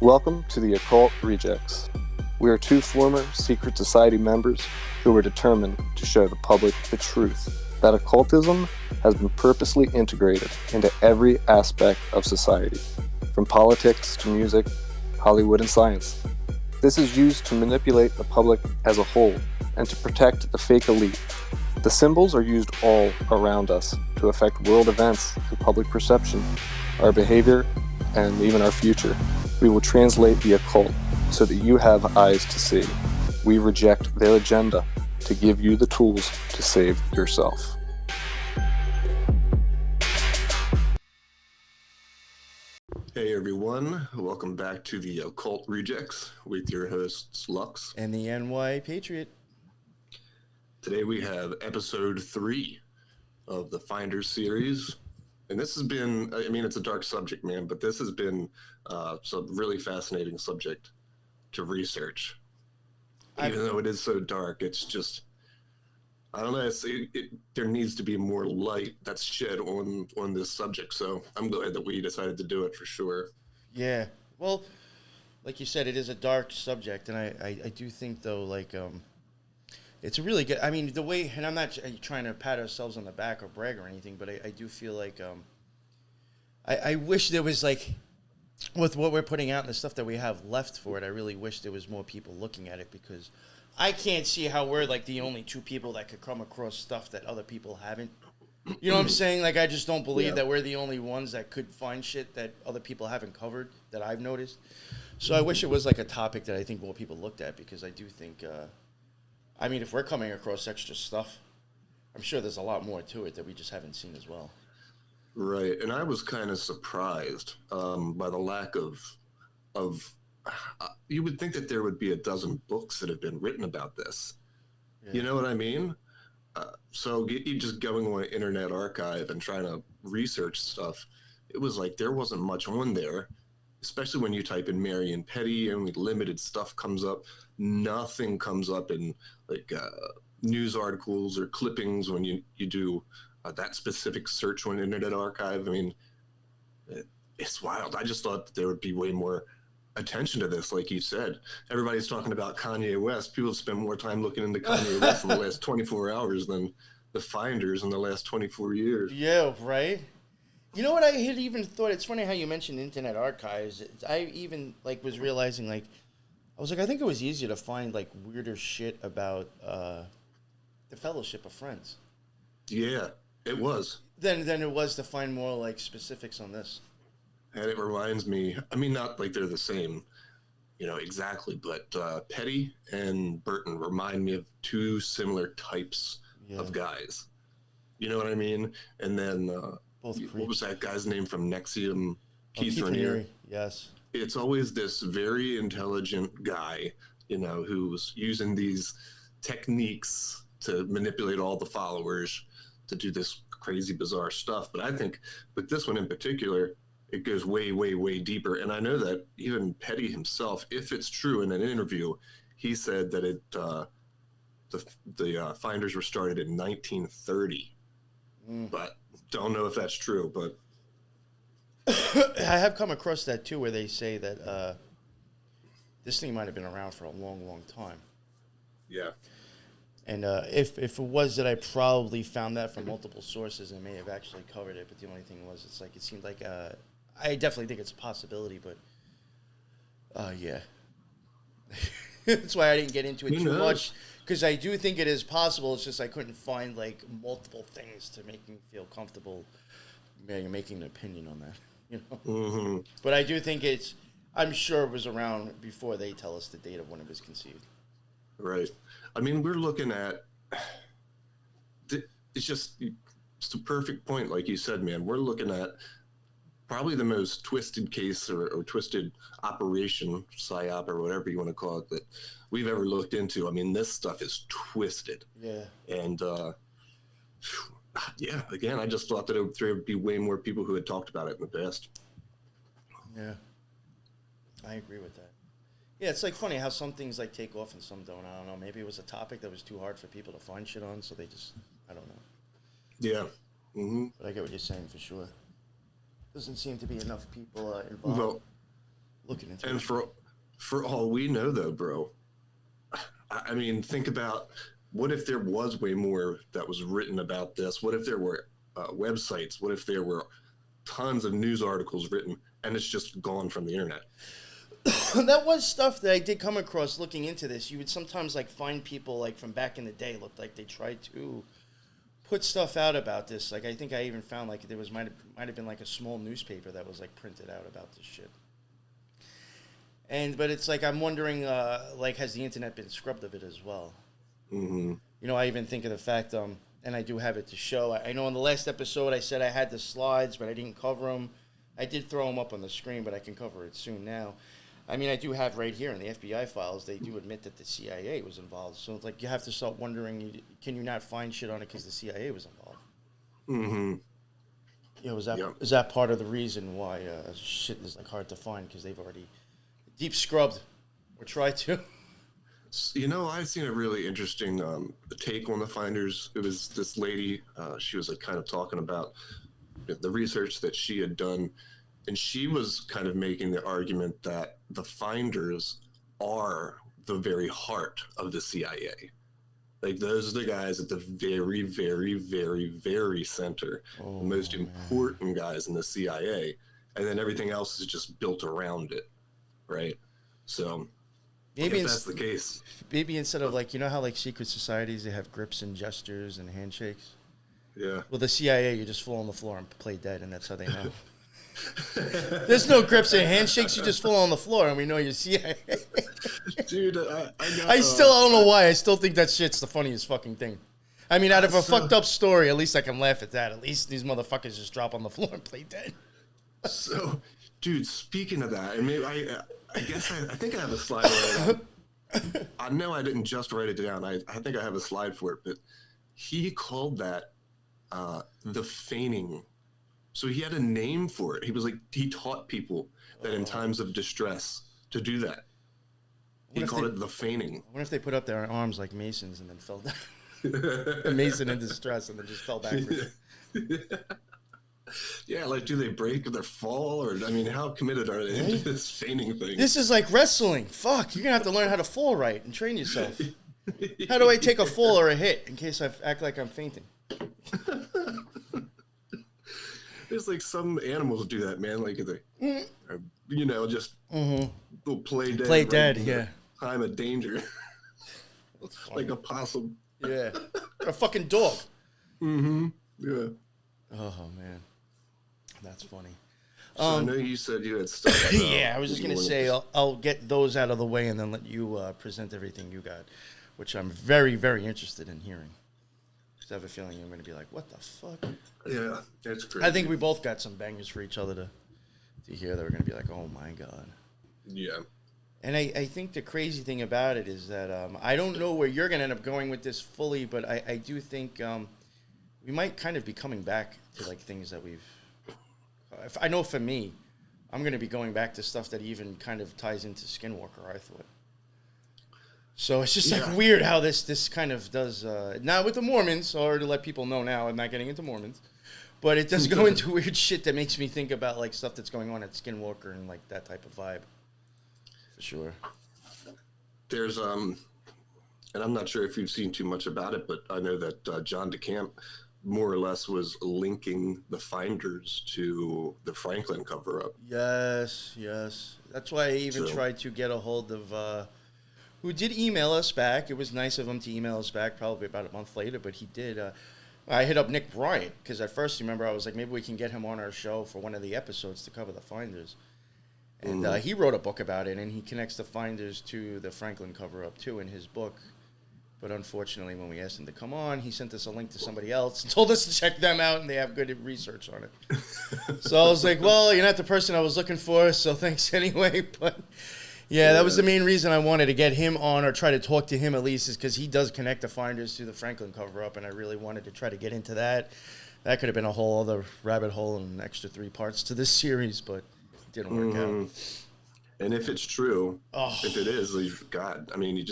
Welcome to the Occult Rejects. We are two former secret society members who were determined to show the public the truth that occultism has been purposely integrated into every aspect of society, from politics to music, Hollywood, and science. This is used to manipulate the public as a whole and to protect the fake elite. The symbols are used all around us to affect world events and public perception, our behavior, and even our future. We will translate the occult so that you have eyes to see. We reject their agenda to give you the tools to save yourself. Hey everyone, welcome back to the Occult Rejects with your hosts Lux and the NY Patriot. Today we have episode 3 of the Finders series, and this has been, it's a dark subject, man, but this has been some really fascinating subject to research. Even though it is so dark, it's just, I don't know, there needs to be more light that's shed on this subject, so I'm glad that we decided to do it for sure. Yeah, well, like you said, it is a dark subject, and I do think, though, like, it's a really good, the way, and I'm not trying to pat ourselves on the back or brag or anything, but I do feel like, I wish there was, like, with what we're putting out and the stuff that we have left for it, I really wish there was more people looking at it, because I can't see how we're, like, the only two people that could come across stuff that other people haven't. You know what I'm saying? Like, I just don't believe that we're the only ones that could find shit that other people haven't covered, that I've noticed. So I wish it was, like, a topic that I think more people looked at, because I do think, if we're coming across extra stuff, I'm sure there's a lot more to it that we just haven't seen as well. Right, and I was kind of surprised by the lack of you would think that there would be a dozen books that have been written about this. Yeah. You know what I mean? So you just going on Internet Archive and trying to research stuff, it was like there wasn't much on there, especially when you type in Marion Petty, only limited stuff comes up. Nothing comes up in like news articles or clippings when you do that specific search on Internet Archive. I mean, it's wild. I just thought that there would be way more attention to this, like you said. Everybody's talking about Kanye West. People spend more time looking into Kanye West in the last 24 hours than the Finders in the last 24 years. Yeah, right? You know what I had even thought? It's funny how you mentioned Internet Archives. I even, like, was realizing, like, I was like, I think it was easier to find, like, weirder shit about the Fellowship of Friends. Yeah, it was. Than it was to find more, like, specifics on this. And it reminds me, not like they're the same, exactly, but Petty and Burton remind me of two similar types of guys. You know what I mean? And then, what was that guy's name from NXIVM? Keith Raniere. Yes. It's always this very intelligent guy, who's using these techniques to manipulate all the followers to do this crazy, bizarre stuff. But I think with this one in particular, it goes way, way, way deeper. And I know that even Petty himself, if it's true in an interview, he said that the Finders were started in 1930. But don't know if that's true. But I have come across that too, where they say that this thing might have been around for a long, long time. Yeah. And if it was that, I probably found that from multiple sources and may have actually covered it. But the only thing was, it's like, it seemed like I definitely think it's a possibility, but yeah. That's why I didn't get into it too much, because I do think it is possible. It's just I couldn't find, like, multiple things to make me feel comfortable making an opinion on that. Mm-hmm. But I do think I'm sure it was around before they tell us the date of when it was conceived. Right. We're looking at, it's a perfect point, like you said, man. We're looking at probably the most twisted case or twisted operation, PSYOP, or whatever you want to call it, that we've ever looked into. This stuff is twisted. Yeah. And, again, I just thought that there would be way more people who had talked about it in the past. Yeah. I agree with that. Yeah, it's, like, funny how some things, like, take off and some don't. I don't know. Maybe it was a topic that was too hard for people to find shit on, so they just, I don't know. Yeah. Mm-hmm. But I get what you're saying for sure. Doesn't seem to be enough people involved. Well, looking into And it. for all we know, though, bro, I mean, think about what if there was way more that was written about this? What if there were websites? What if there were tons of news articles written and it's just gone from the internet? That was stuff that I did come across looking into this. You would sometimes like find people like from back in the day looked like they tried to put stuff out about this. Like I think I even found like there was might have been like a small newspaper that was like printed out about this shit. But it's like I'm wondering, like, has the internet been scrubbed of it as well? Mm-hmm. You know, I even think of the fact, and I do have it to show. I know in the last episode I said I had the slides, but I didn't cover them. I did throw them up on the screen, but I can cover it soon now. I mean, I do have right here in the FBI files, they do admit that the CIA was involved. So it's like you have to start wondering, can you not find shit on it because the CIA was involved? Mm-hmm. You know, is that part of the reason why shit is like hard to find because they've already deep scrubbed or tried to? You know, I've seen a really interesting take on the finders. It was this lady. She was like kind of talking about the research that she had done, and she was kind of making the argument that the finders are the very heart of the CIA. Like those are the guys at the very, very, very, very center, the most important guys in the CIA, and then everything else is just built around it, right? So maybe if that's the case, maybe instead of like, you know how like secret societies, they have grips and gestures and handshakes? Yeah. Well, the CIA, you just fall on the floor and play dead, and that's how they know. There's no grips and handshakes. You just fall on the floor, and we know you're CIA. Dude, I don't know why. I still think that shit's the funniest fucking thing. I mean, out of a fucked up story, at least I can laugh at that. At least these motherfuckers just drop on the floor and play dead. So, dude, speaking of that, and maybe I guess I think I have a slide right now. I know I didn't just write it down. I think I have a slide for it, but he called that the feigning. So he had a name for it. He was like, he taught people that in times of distress to do that. He called it the feigning. I wonder if they put up their arms like Masons and then fell down. A Mason in distress and then just fell backwards. Yeah, like, do they break or they fall? Or, I mean, how committed are they to this feigning thing? This is like wrestling. Fuck, you're going to have to learn how to fall right and train yourself. How do I take a fall or a hit in case I act like I'm fainting? There's like some animals do that, man. Like they, you know, just will play dead. Play dead, yeah. Time of danger. Like a possum. Yeah. A fucking dog. Mm-hmm. Yeah. Oh, man. That's funny. So I know you said you had stuff. Yeah, I was just going to say, I'll get those out of the way and then let you present everything you got, which I'm very, very interested in hearing. I have a feeling you're going to be like, what the fuck? Yeah, it's crazy. I think we both got some bangers for each other to hear that we're going to be like, oh, my God. Yeah. And I think the crazy thing about it is that I don't know where you're going to end up going with this fully, but I do think we might kind of be coming back to, like, things that we've... I know for me, I'm going to be going back to stuff that even kind of ties into Skinwalker, I thought. So it's just like weird how this kind of does, not with the Mormons, or to let people know now, I'm not getting into Mormons, but it does go into weird shit that makes me think about like stuff that's going on at Skinwalker and like that type of vibe. For sure. There's, and I'm not sure if you've seen too much about it, but I know that John DeCamp more or less was linking the finders to the Franklin cover-up. Yes. That's why I even tried to get a hold of... who did email us back. It was nice of him to email us back probably about a month later, but he did. I hit up Nick Bryant, because at first, remember, I was like, maybe we can get him on our show for one of the episodes to cover the Finders. And he wrote a book about it, and he connects the Finders to the Franklin cover-up, too, in his book. But unfortunately, when we asked him to come on, he sent us a link to somebody else and told us to check them out, and they have good research on it. So I was like, well, you're not the person I was looking for, so thanks anyway, but... Yeah, that was the main reason I wanted to get him on or try to talk to him at least, is because he does connect the Finders to the Franklin cover-up, and I really wanted to try to get into that. That could have been a whole other rabbit hole and an extra 3 parts to this series, but it didn't work out. And if it's true, if it is, God, I mean,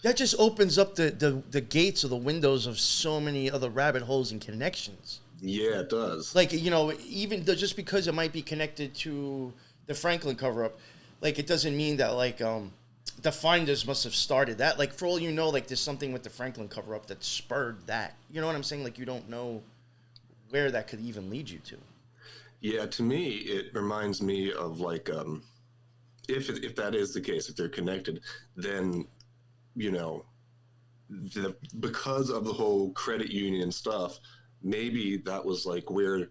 That just opens up the gates or the windows of so many other rabbit holes and connections. Yeah, it does. Like, you know, even just because it might be connected to the Franklin cover-up, like, it doesn't mean that, like, the Finders must have started that. Like, for all you know, like, there's something with the Franklin cover-up that spurred that. You know what I'm saying? Like, you don't know where that could even lead you to. Yeah, to me, it reminds me of, like, if that is the case, if they're connected, then, you know, because of the whole credit union stuff, maybe that was, like, where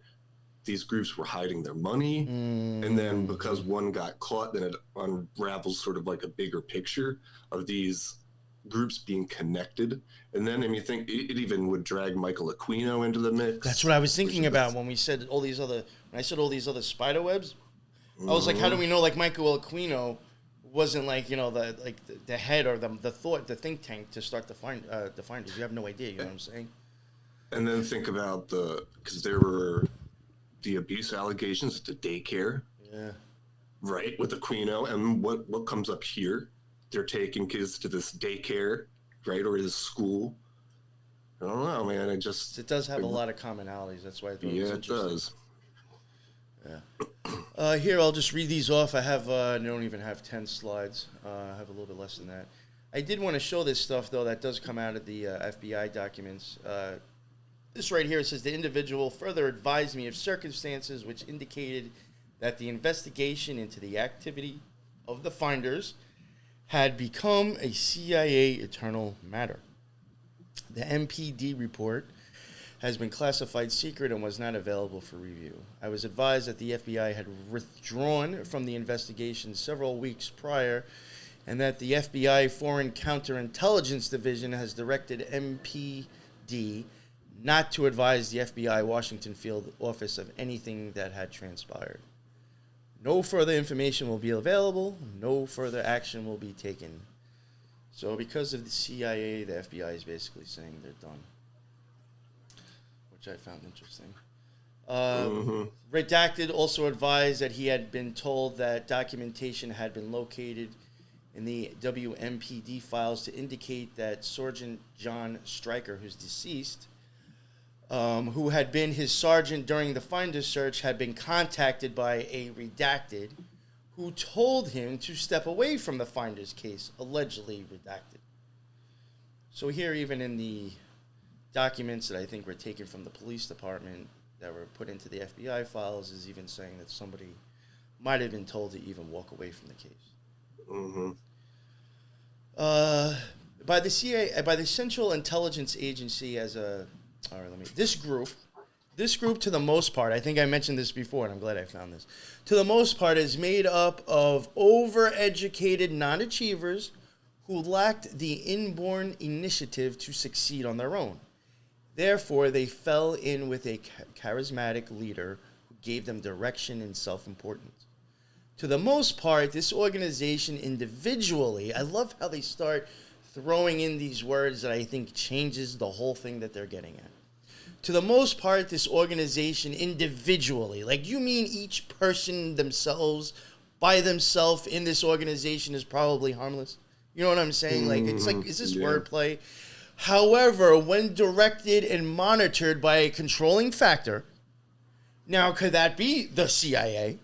these groups were hiding their money. And then because one got caught, then it unravels sort of like a bigger picture of these groups being connected. And then, I mean, think it even would drag Michael Aquino into the mix. That's what I was thinking about when we said all these other, when I said all these other spider webs. I was like, how do we know, like, Michael Aquino wasn't, like, you know, the head or the think tank to start the Finders? You have no idea, you know what I'm saying? And then think about because there were the abuse allegations at the daycare. Yeah. Right, with Aquino, and what comes up here? They're taking kids to this daycare, right, or this school. I don't know, man. It does have a lot of commonalities. That's why I thought it was interesting. Yeah, it does. Yeah. Here, I'll just read these off. I don't even have 10 slides. I have a little bit less than that. I did want to show this stuff, though, that does come out of the FBI documents. This right here, it says, the individual further advised me of circumstances which indicated that the investigation into the activity of the Finders had become a CIA eternal matter. The MPD report has been classified secret and was not available for review. I was advised that the FBI had withdrawn from the investigation several weeks prior, and that the FBI Foreign Counterintelligence Division has directed MPD not to advise the FBI Washington field office of anything that had transpired. No further information will be available. No further action will be taken. So because of the CIA, the FBI is basically saying they're done, which I found interesting. Redacted also advised that he had been told that documentation had been located in the WMPD files to indicate that Sergeant John Stryker, who's deceased, who had been his sergeant during the Finders search, had been contacted by a redacted who told him to step away from the Finders case, allegedly redacted. So here, even in the documents that I think were taken from the police department that were put into the FBI files, is even saying that somebody might have been told to even walk away from the case. By the CIA, by the Central Intelligence Agency as a... All right, this group, to the most part, I think I mentioned this before, and I'm glad I found this, to the most part is made up of overeducated non-achievers who lacked the inborn initiative to succeed on their own. Therefore, they fell in with a charismatic leader who gave them direction and self-importance. To the most part, this organization individually, I love how they start throwing in these words that I think changes the whole thing that they're getting at. To the most part, this organization individually, like, you mean each person themselves, by themselves in this organization is probably harmless? You know what I'm saying? Like, it's like, is this wordplay? However, when directed and monitored by a controlling factor, now could that be the CIA?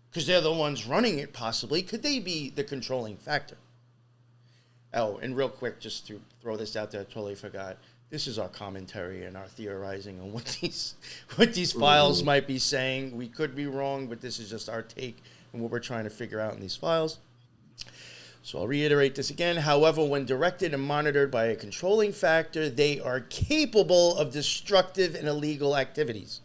Because they're the ones running it, possibly. Could they be the controlling factor? Oh, and real quick, just to throw this out there, I totally forgot. This is our commentary and our theorizing on what these files might be saying. We could be wrong, but this is just our take and what we're trying to figure out in these files. So I'll reiterate this again. However, when directed and monitored by a controlling factor, they are capable of destructive and illegal activities.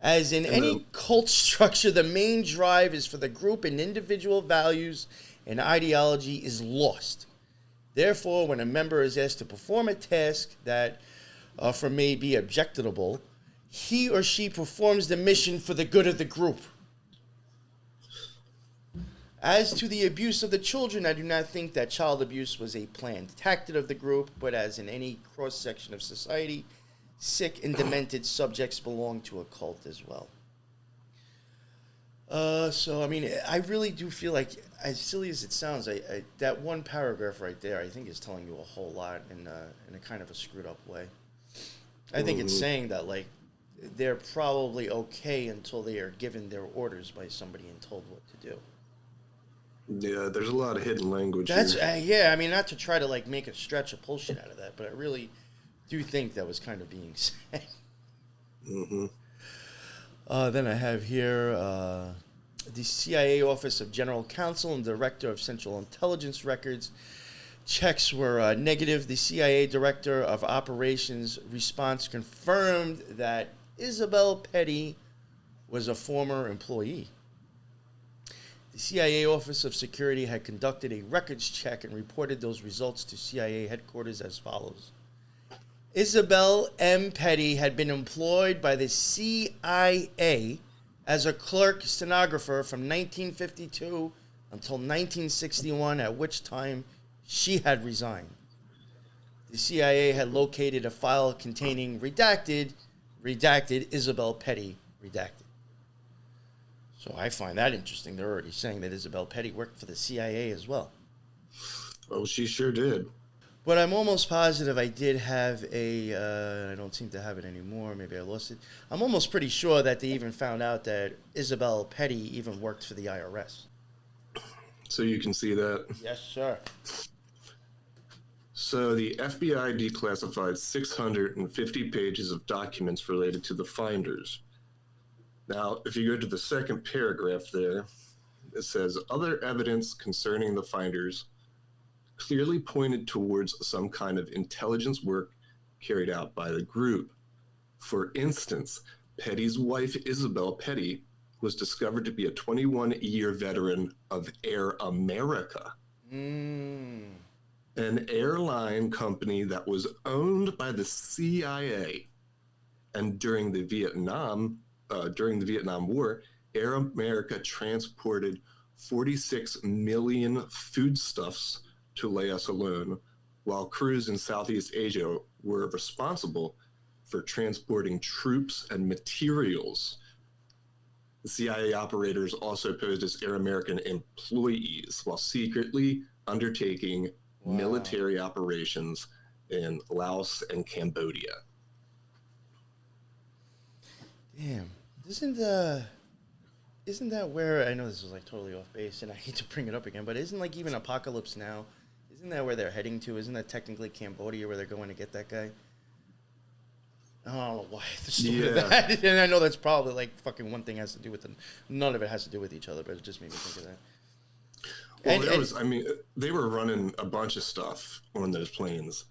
As in any cult structure, the main drive is for the group, and individual values and ideology is lost. Therefore, when a member is asked to perform a task that may be objectionable, he or she performs the mission for the good of the group. As to the abuse of the children, I do not think that child abuse was a planned tactic of the group, but as in any cross-section of society, sick and demented subjects belong to a cult as well. So, I mean, I really do feel like, as silly as it sounds, that one paragraph right there, I think, is telling you a whole lot in a kind of a screwed up way. I think it's saying that, like, they're probably okay until they are given their orders by somebody and told what to do. Yeah, there's a lot of hidden language That's here. yeah. I mean, not to try to like make a stretch of bullshit out of that, but I really do think that was kind of being said. Hmm. Then I have here the CIA Office of General Counsel and Director of Central Intelligence Records. Checks were negative. The CIA Director of Operations response confirmed that Isabel Petty was a former employee. The CIA Office of Security had conducted a records check and reported those results to CIA headquarters as follows. Isabel M. Petty had been employed by the CIA as a clerk stenographer from 1952 until 1961, at which time she had resigned. The CIA had located a file containing redacted Isabel Petty, redacted. So I find that interesting. They're already saying that Isabel Petty worked for the CIA as well. Oh, she sure did. But I'm almost positive I did have I don't seem to have it anymore. Maybe I lost it. I'm almost pretty sure that they even found out that Isabel Petty even worked for the IRS. So you can see that. Yes, sir. So the FBI declassified 650 pages of documents related to the finders. Now, if you go to the second paragraph there, it says, other evidence concerning the finders clearly pointed towards some kind of intelligence work carried out by the group. For instance, Petty's wife, Isabel Petty, was discovered to be a 21-year veteran of Air America, an airline company that was owned by the CIA. And during the Vietnam War, Air America transported 46 million foodstuffs to Laos alone, while crews in Southeast Asia were responsible for transporting troops and materials. The CIA operators also posed as Air American employees while secretly undertaking military operations in Laos and Cambodia. Damn. Isn't that where, I know this is like totally off base and I hate to bring it up again, but isn't like even Apocalypse Now, isn't that where they're heading to? Isn't that technically Cambodia where they're going to get that guy? I don't know why the story of that. And I know that's probably like fucking one thing has to do with them. None of it has to do with each other, but it just made me think of that. Well, they were running a bunch of stuff on those planes.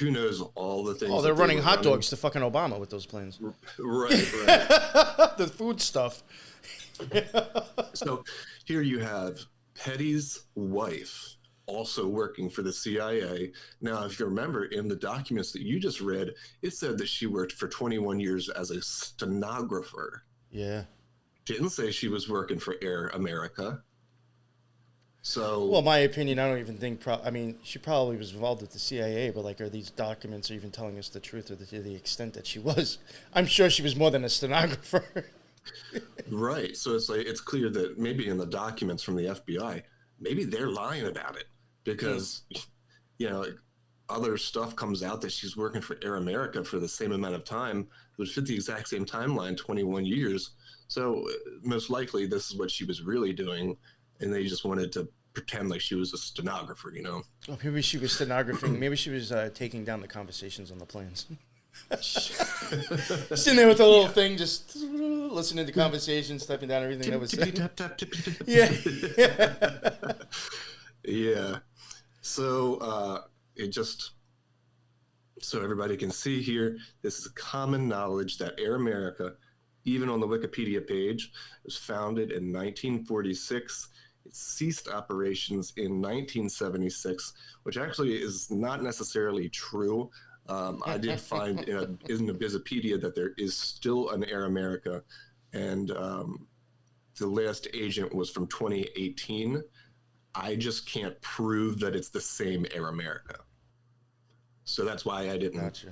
Who knows all the things? Oh, they're running hot dogs to fucking Obama with those planes. Right. The food stuff. So here you have Petty's wife also working for the CIA. Now, if you remember in the documents that you just read, it said that she worked for 21 years as a stenographer. Yeah. Didn't say she was working for Air America. So, well, my opinion, I don't even think. She probably was involved with the CIA, but like, are these documents even telling us the truth or to the extent that she was? I'm sure she was more than a stenographer. Right. So it's like it's clear that maybe in the documents from the FBI, maybe they're lying about it because, other stuff comes out that she's working for Air America for the same amount of time, which fit the exact same timeline, 21 years. So most likely this is what she was really doing. And they just wanted to pretend like she was a stenographer, Oh, maybe she was stenographing. Maybe she was taking down the conversations on the planes. Sitting there with a little thing, just listening to conversations, typing down everything that was said. Yeah. Yeah. So so everybody can see here, this is common knowledge that Air America, even on the Wikipedia page, was founded in 1946. It ceased operations in 1976, which actually is not necessarily true. I did find in the Bizopedia that there is still an Air America, and the last agent was from 2018. I just can't prove that it's the same Air America. So that's why I didn't,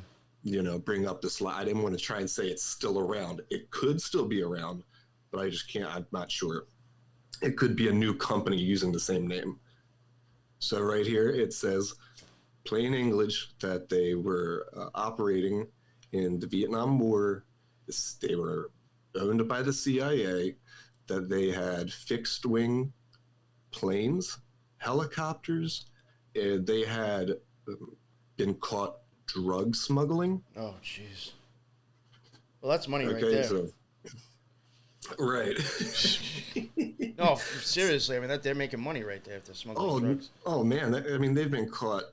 bring up the slide. I didn't want to try and say it's still around. It could still be around, but I just can't. I'm not sure. It could be a new company using the same name. So right here it says, plain English, that they were operating in the Vietnam War. They were owned by the CIA, that they had fixed wing planes, helicopters. They had been caught drug smuggling. Oh, jeez. Well, that's money right there. So, right. No, seriously. I mean, they're making money right there if they're smuggling drugs. Oh, man. I mean, they've been caught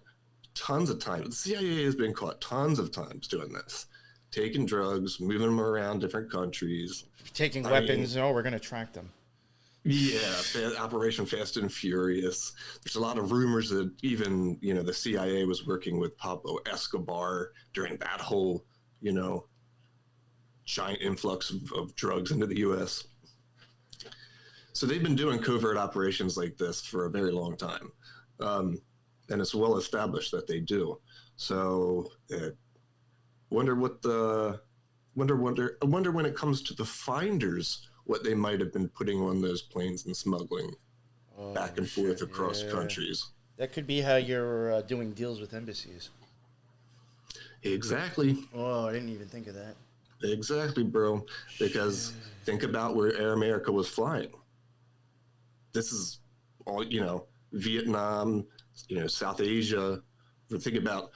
tons of times. The CIA has been caught tons of times doing this. Taking drugs, moving them around different countries. Taking weapons. We're going to track them. Yeah, Operation Fast and Furious. There's a lot of rumors that even, the CIA was working with Pablo Escobar during that whole, giant influx of drugs into the U.S. So they've been doing covert operations like this for a very long time. And it's well established that they do. So I wonder when it comes to the finders, what they might have been putting on those planes and smuggling back and forth across countries. That could be how you're doing deals with embassies. Exactly. Oh, I didn't even think of that. Exactly, bro. Because think about where Air America was flying. This is all, Vietnam, South Asia. Think about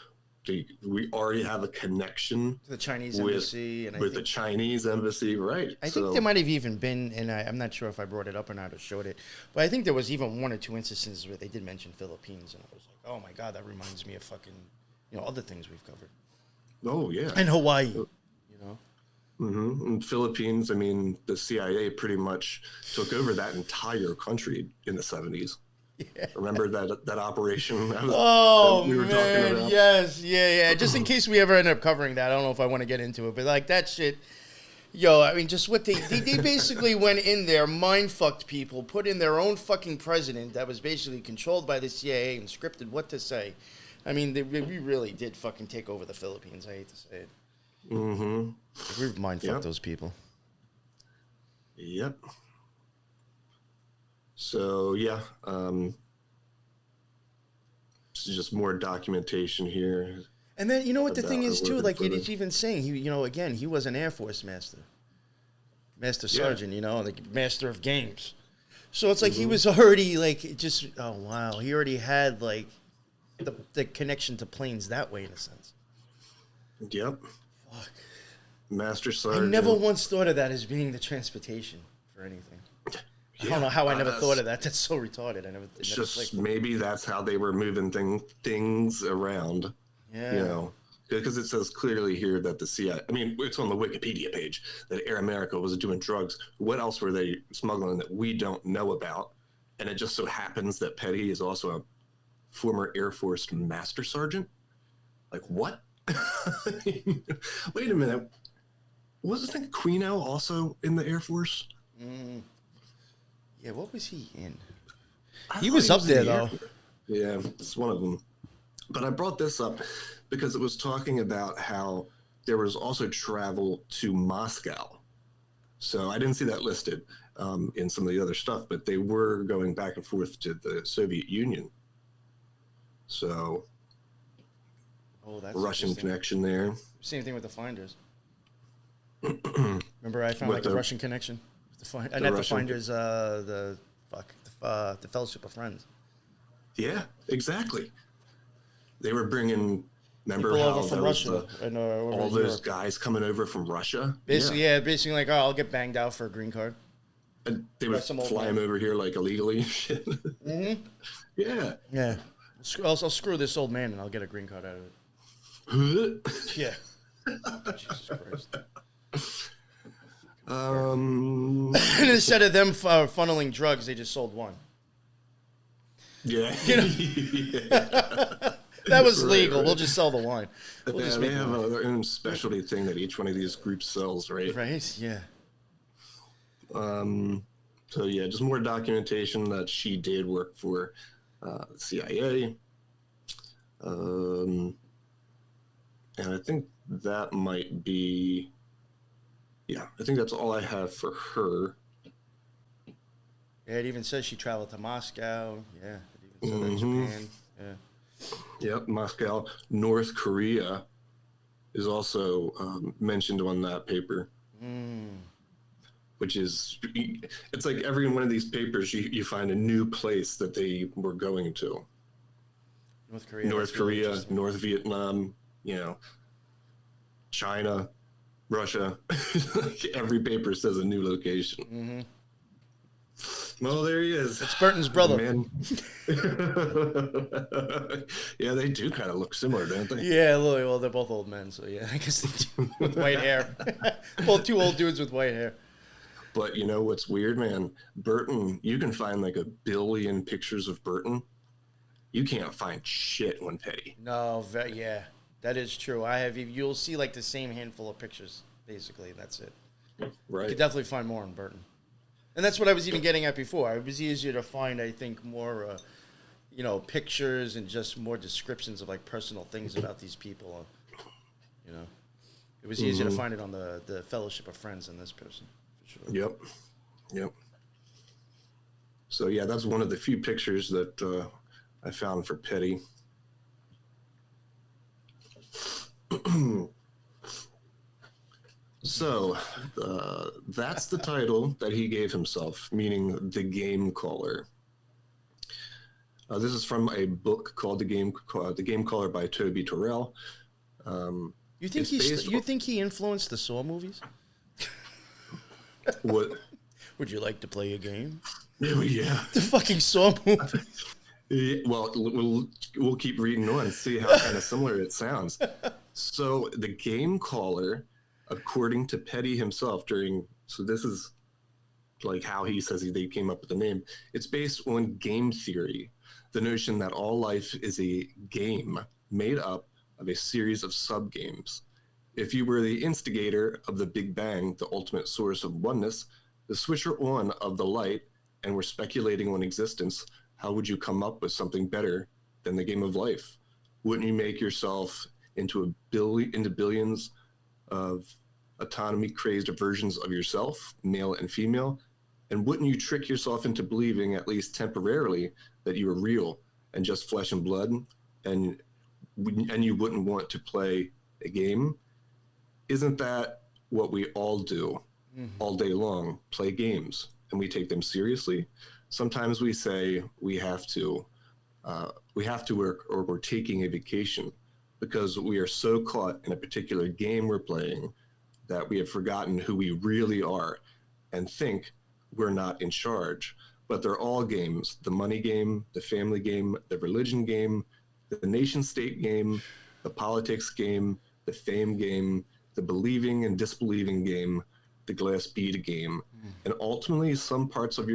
we already have a connection to the Chinese embassy, and the Chinese embassy, right? I think there might have even been, and I'm not sure if I brought it up or not or showed it, but I think there was even one or two instances where they did mention Philippines, and I was like, oh my god, that reminds me of fucking, other things we've covered. Oh yeah, and Hawaii, Mm-hmm. In Philippines, I mean, the CIA pretty much took over that entire country in the 70s. Yeah. Remember that operation? That we were talking about? Yes, yeah. Just in case we ever end up covering that, I don't know if I want to get into it, but like that shit, I mean, just what they basically went in there, mind fucked people, put in their own fucking president that was basically controlled by the CIA and scripted what to say. I mean, we really did fucking take over the Philippines. I hate to say it. Mm-hmm. We mind fucked those people. Yep. So yeah, just more documentation here. And then what the thing is too, like it's even saying again he was an Air Force master sergeant, like master of games. So it's like he was already like he already had like the connection to planes that way in a sense. Yep. Fuck. Master sergeant. I never once thought of that as being the transportation for anything. I don't know how I never thought of that. That's so retarded. Maybe that's how they were moving things around. Yeah. Because it says clearly here that the CIA, I mean, it's on the Wikipedia page that Air America was doing drugs. What else were they smuggling that we don't know about? And it just so happens that Petty is also a former Air Force master sergeant. Like, what? Wait a minute. Wasn't Quino also in the Air Force? Yeah, what was he in? He was up there, though. Yeah, it's one of them. But I brought this up because it was talking about how there was also travel to Moscow. So I didn't see that listed in some of the other stuff, but they were going back and forth to the Soviet Union. So, that's Russian connection there. Same thing with the finders. Remember, I found a Russian connection. The Finders, the Fellowship of Friends. Yeah, exactly. They were bringing. Remember people how over from Russia and all those guys coming over from Russia? Basically like, I'll get banged out for a green card. And they would fly them over here like illegally. Mm-hmm. Yeah. I'll screw this old man and I'll get a green card out of it. Yeah. Jesus Christ. And instead of them funneling drugs, they just sold one. Yeah. That was legal. Right. We'll just sell the wine. They have their own specialty thing that each one of these groups sells, right? Right, yeah. So, yeah, just more documentation that she did work for the CIA. And I think that might be... Yeah, I think that's all I have for her. Yeah, it even says she traveled to Moscow. Yeah, it even said Japan. Yeah. Yep, Moscow. North Korea is also mentioned on that paper. which is, it's like every one of these papers, you find a new place that they were going to. North Korea. North Korea, North Vietnam, you know, China, Russia. Every paper says a new location. Mm-hmm. Well, there he is. It's Burton's brother. Man. Yeah, they do kind of look similar, don't they? Yeah, well, they're both old men, so yeah, I guess they do. With white hair. Both two old dudes with white hair. But you know what's weird, man? Burton, you can find like 1 billion pictures of Burton. You can't find shit on Petty. No, yeah, that is true. You'll see like the same handful of pictures, basically, and that's it. Right. You could definitely find more on Burton. And that's what I was even getting at before. It was easier to find, I think, more, pictures and just more descriptions of like personal things about these people. It was easier to find it on the Fellowship of Friends than this person, for sure. Yep. So yeah, that's one of the few pictures that I found for Petty. So, that's the title that he gave himself, meaning the Game Caller. This is from a book called The Game Caller by Toby Terrell. You think he influenced the Saw movies? What? Would you like to play a game? Yeah. The fucking Saw movies. Yeah, well, we'll keep reading on and see how kind of similar it sounds. So, the Game Caller, according to Petty himself, so this is like how he says they came up with the name. It's based on game theory, the notion that all life is a game made up of a series of sub-games. If you were the instigator of the Big Bang, the ultimate source of oneness, the switcher on of the light, and were speculating on existence, how would you come up with something better than the game of life? Wouldn't you make yourself into billions of autonomy-crazed versions of yourself, male and female? And wouldn't you trick yourself into believing, at least temporarily, that you are real and just flesh and blood, and you wouldn't want to play a game? Isn't that what we all do all day long? Play games, and we take them seriously. Sometimes we say we have to work, or we're taking a vacation, because we are so caught in a particular game we're playing that we have forgotten who we really are and think we're not in charge. But they're all games: the money game, the family game, the religion game, the nation-state game, the politics game, the fame game, the believing and disbelieving game, the glass bead game. And ultimately, some parts of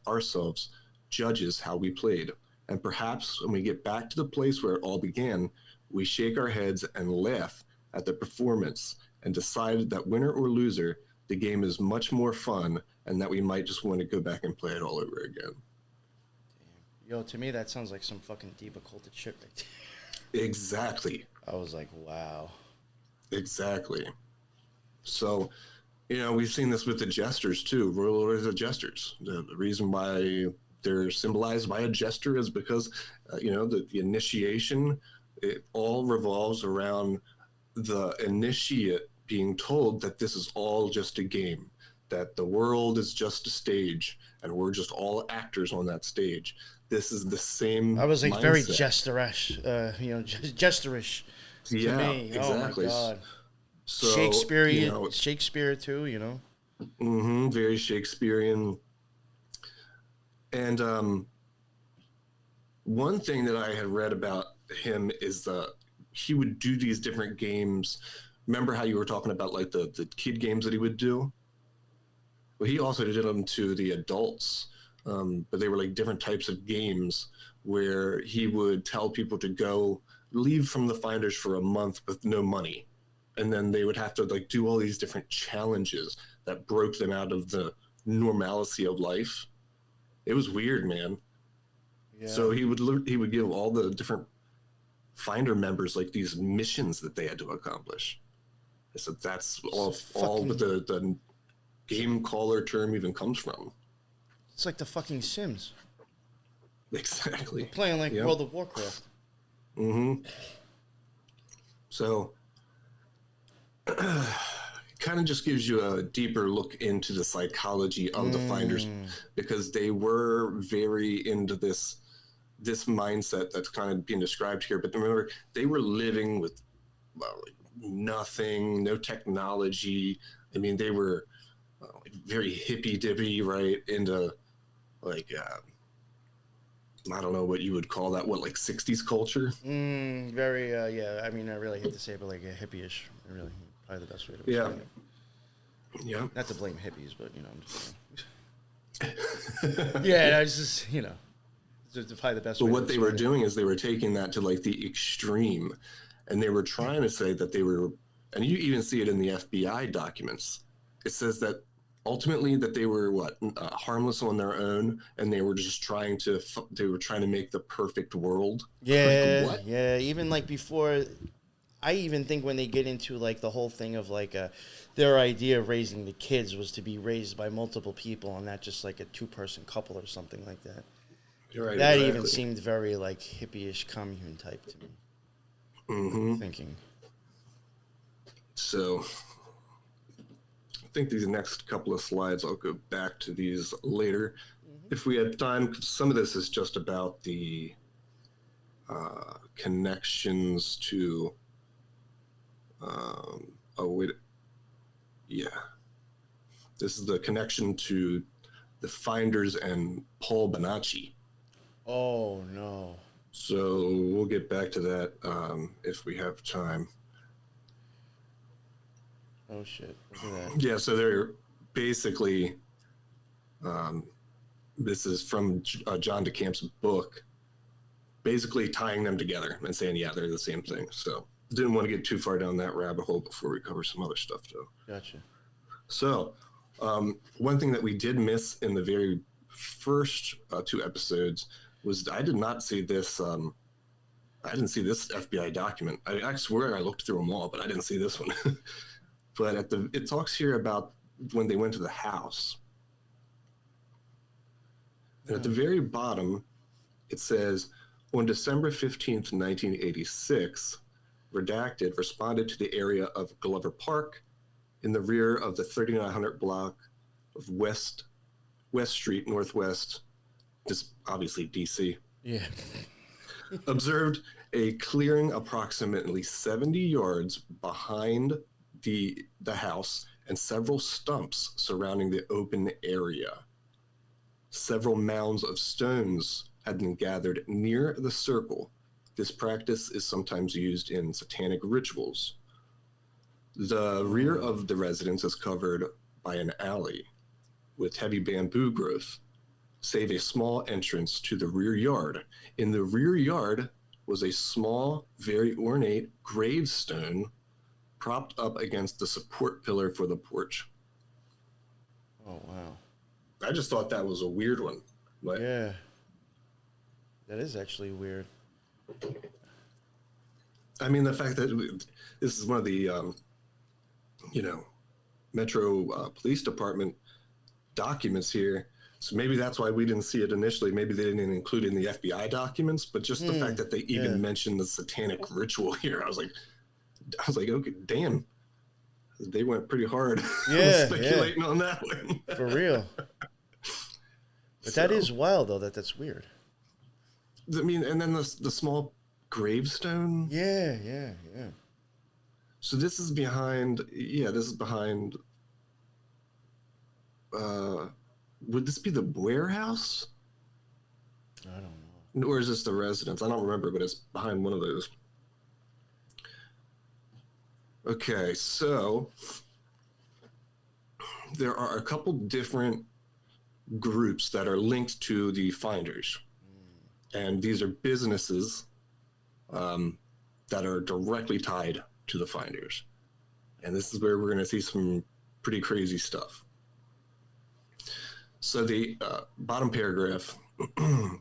ourselves judges how we played. And perhaps when we get back to the place where it all began, we shake our heads and laugh at the performance and decide that winner or loser, the game is much more fun, and that we might just want to go back and play it all over again. Damn. Yo, to me, that sounds like some fucking deep occulted shit right there. Exactly. I was like, wow. Exactly. So, we've seen this with the jesters too. Royal Orders of Jesters. The reason why they're symbolized by a jester is because, the initiation, it all revolves around the initiate being told that this is all just a game, that the world is just a stage, and we're just all actors on that stage. This is the same. I was like mindset. very jesterish, jesterish to me. Exactly. Oh my god. So, Shakespeare too, very Shakespearean. And one thing that I had read about him is he would do these different games. Remember how you were talking about like the kid games that he would do? Well, he also did them to the adults, but they were like different types of games where he would tell people to go leave from the Finders for a month with no money. And then they would have to like do all these different challenges that broke them out of the normalcy of life. It was weird, man. Yeah. So he would give all the different Finder members like these missions that they had to accomplish. So that's all the Game Caller term even comes from. It's like the fucking Sims. Exactly. You're playing like World of Warcraft. Mm-hmm. So, kind kind of just gives you a deeper look into the psychology of the finders, because they were very into this mindset that's kind of being described here. But remember, they were living with like nothing, no technology. I mean, they were very hippy dippy, right, into like I don't know what you would call that. What, like 60s culture? Very, yeah. I mean, I really hate to say it, but like a hippie-ish. Really, probably the best way to Yeah. explain it. Yeah. Not to blame hippies, but, you know, I'm just saying. Yeah, it's just, you know, it's probably the best way But to what they were explain it. doing is they were taking that to like the extreme, and they were trying to say that they were, and you even see it in the FBI documents. It says that ultimately that they were harmless on their own, and they were just trying to make the perfect world. Yeah, Like, what? yeah. Even like before, I even think when they get into like the whole thing of like their idea of raising the kids was to be raised by multiple people and not just like a 2-person couple or something like that. You're right, That exactly. even seemed very like hippie-ish commune type to me. Mm-hmm. Thinking. So I think these next couple of slides, I'll go back to these later if we have time. Some of this is just about the connections to this is the connection to the finders and Paul Bonacci. Oh no. So we'll get back to that if we have time. Oh shit. Look at that. Yeah, so they're basically, this is from John DeCamp's book, basically tying them together and saying, yeah, they're the same thing. So didn't want to get too far down that rabbit hole before we cover some other stuff, though. Gotcha. So one thing that we did miss in the very first 2 episodes was I did not see this. I didn't see this FBI document. I swear I looked through them all, but I didn't see this one. But it talks here about when they went to the house. And at the very bottom, it says, on December 15th, 1986, redacted, responded to the area of Glover Park in the rear of the 3900 block of West Street, Northwest, just obviously DC. Yeah. Observed a clearing approximately 70 yards behind the house and several stumps surrounding the open area. Several mounds of stones had been gathered near the circle. This practice is sometimes used in satanic rituals. The rear of the residence is covered by an alley with heavy bamboo growth, save a small entrance to the rear yard. In the rear yard was a small, very ornate gravestone propped up against the support pillar for the porch. Oh wow. I just thought that was a weird one. But Yeah. That is actually weird. I mean, the fact that this is one of the, Metro Police Department documents here. So maybe that's why we didn't see it initially. Maybe they didn't include it in the FBI documents, but just the fact that they even mentioned the satanic ritual here, I was like, okay, damn. They went pretty hard speculating on that one. For real. But that is wild, though, that's weird. I mean, and then the small gravestone. Yeah. So this is behind, would this be the warehouse? I don't know. Or is this the residence? I don't remember, but it's behind one of those. Okay, so there are a couple different groups that are linked to the finders. And these are businesses that are directly tied to the finders. And this is where we're going to see some pretty crazy stuff. So the bottom paragraph, the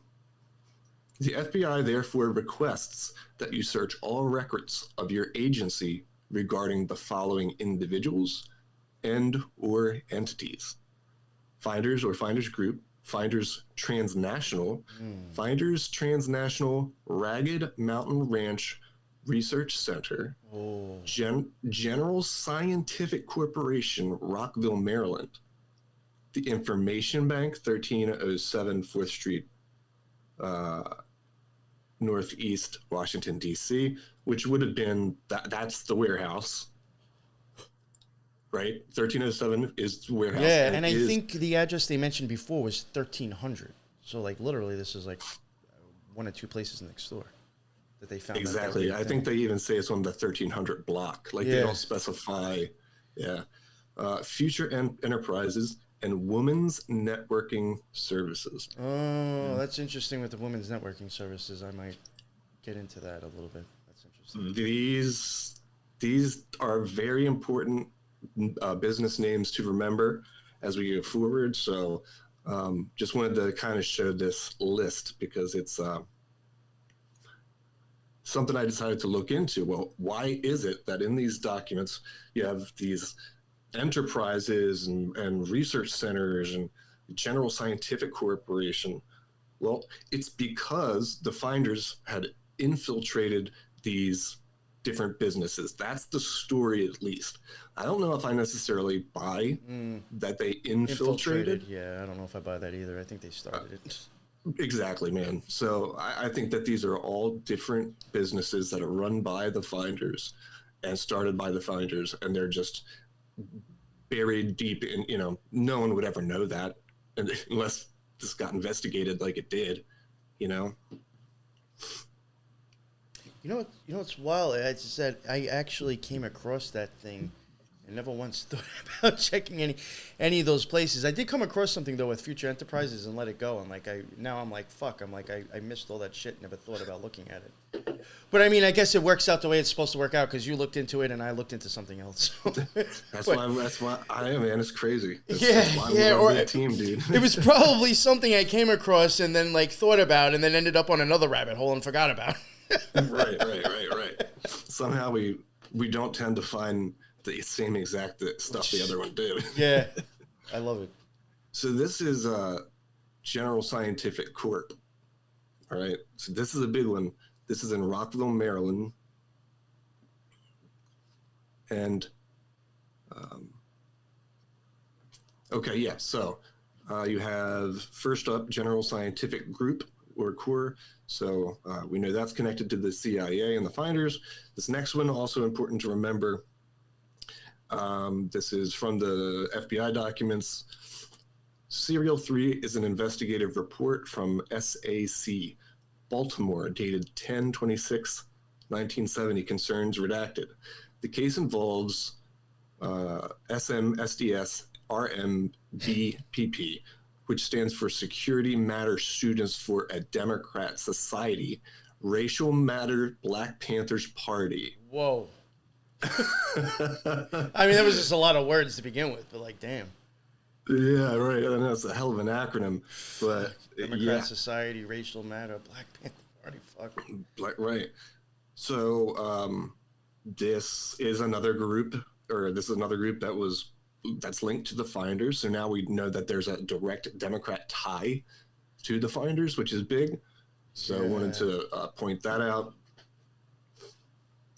FBI therefore requests that you search all records of your agency regarding the following individuals and or entities: Finders or Finders Group, Finders Transnational, Finders Transnational Ragged Mountain Ranch Research Center, Oh. General Scientific Corporation, Rockville, Maryland, the Information Bank, 1307 4th Street, Northeast Washington, D.C., which would have been, that's the warehouse, right? 1307 is the warehouse. Yeah, and I think the address they mentioned before was 1300. So, like, literally, this is like one or two places next door that they found. Exactly. I think they even say it's on the 1300 block. Like, they don't specify. Yeah. Future Enterprises and Women's Networking Services. Oh, that's interesting with the women's networking services. I might get into that a little bit. That's interesting. These are very important business names to remember as we go forward. So just wanted to kind of show this list because it's something I decided to look into. Well, why is it that in these documents you have these enterprises and research centers and General Scientific Corporation? Well, it's because the finders had infiltrated these different businesses. That's the story, at least. I don't know if I necessarily buy that they infiltrated. Yeah, I don't know if I buy that either. I think they started it. Exactly, man. So I think that these are all different businesses that are run by the finders and started by the finders, and they're just buried deep in, no one would ever know that unless this got investigated like it did, You know what's wild? I just said I actually came across that thing. I never once thought about checking any of those places. I did come across something though with Future Enterprises and let it go. And I'm like, fuck. I'm like, I missed all that shit. Never thought about looking at it. But I mean, I guess it works out the way it's supposed to work out because you looked into it and I looked into something else. That's why I am, man. It's crazy. That's or a team, dude. It was probably something I came across and then thought about and then ended up on another rabbit hole and forgot about. Right. Somehow we don't tend to find the same exact stuff the other one did. Yeah, I love it. So this is General Scientific Corp. All right. So this is a big one. This is in Rockville, Maryland. And, okay, yeah. So you have first up General Scientific Group or Corps. So we know that's connected to the CIA and the finders. This next one, also important to remember. This is from the FBI documents. Serial 3 is an investigative report from SAC, Baltimore, dated 10/26/1970, concerns redacted. The case involves SMSDS RMBPP, which stands for Security Matter Students for a Democrat Society, Racial Matter Black Panthers Party. Whoa. I mean, that was just a lot of words to begin with, but damn. Yeah, right. I know it's a hell of an acronym, but Democrat Society, Racial Matter, Black Panther Party, fuck. Right. So this is another group that's linked to the finders. So now we know that there's a direct Democrat tie to the finders, which is big. So I wanted to point that out.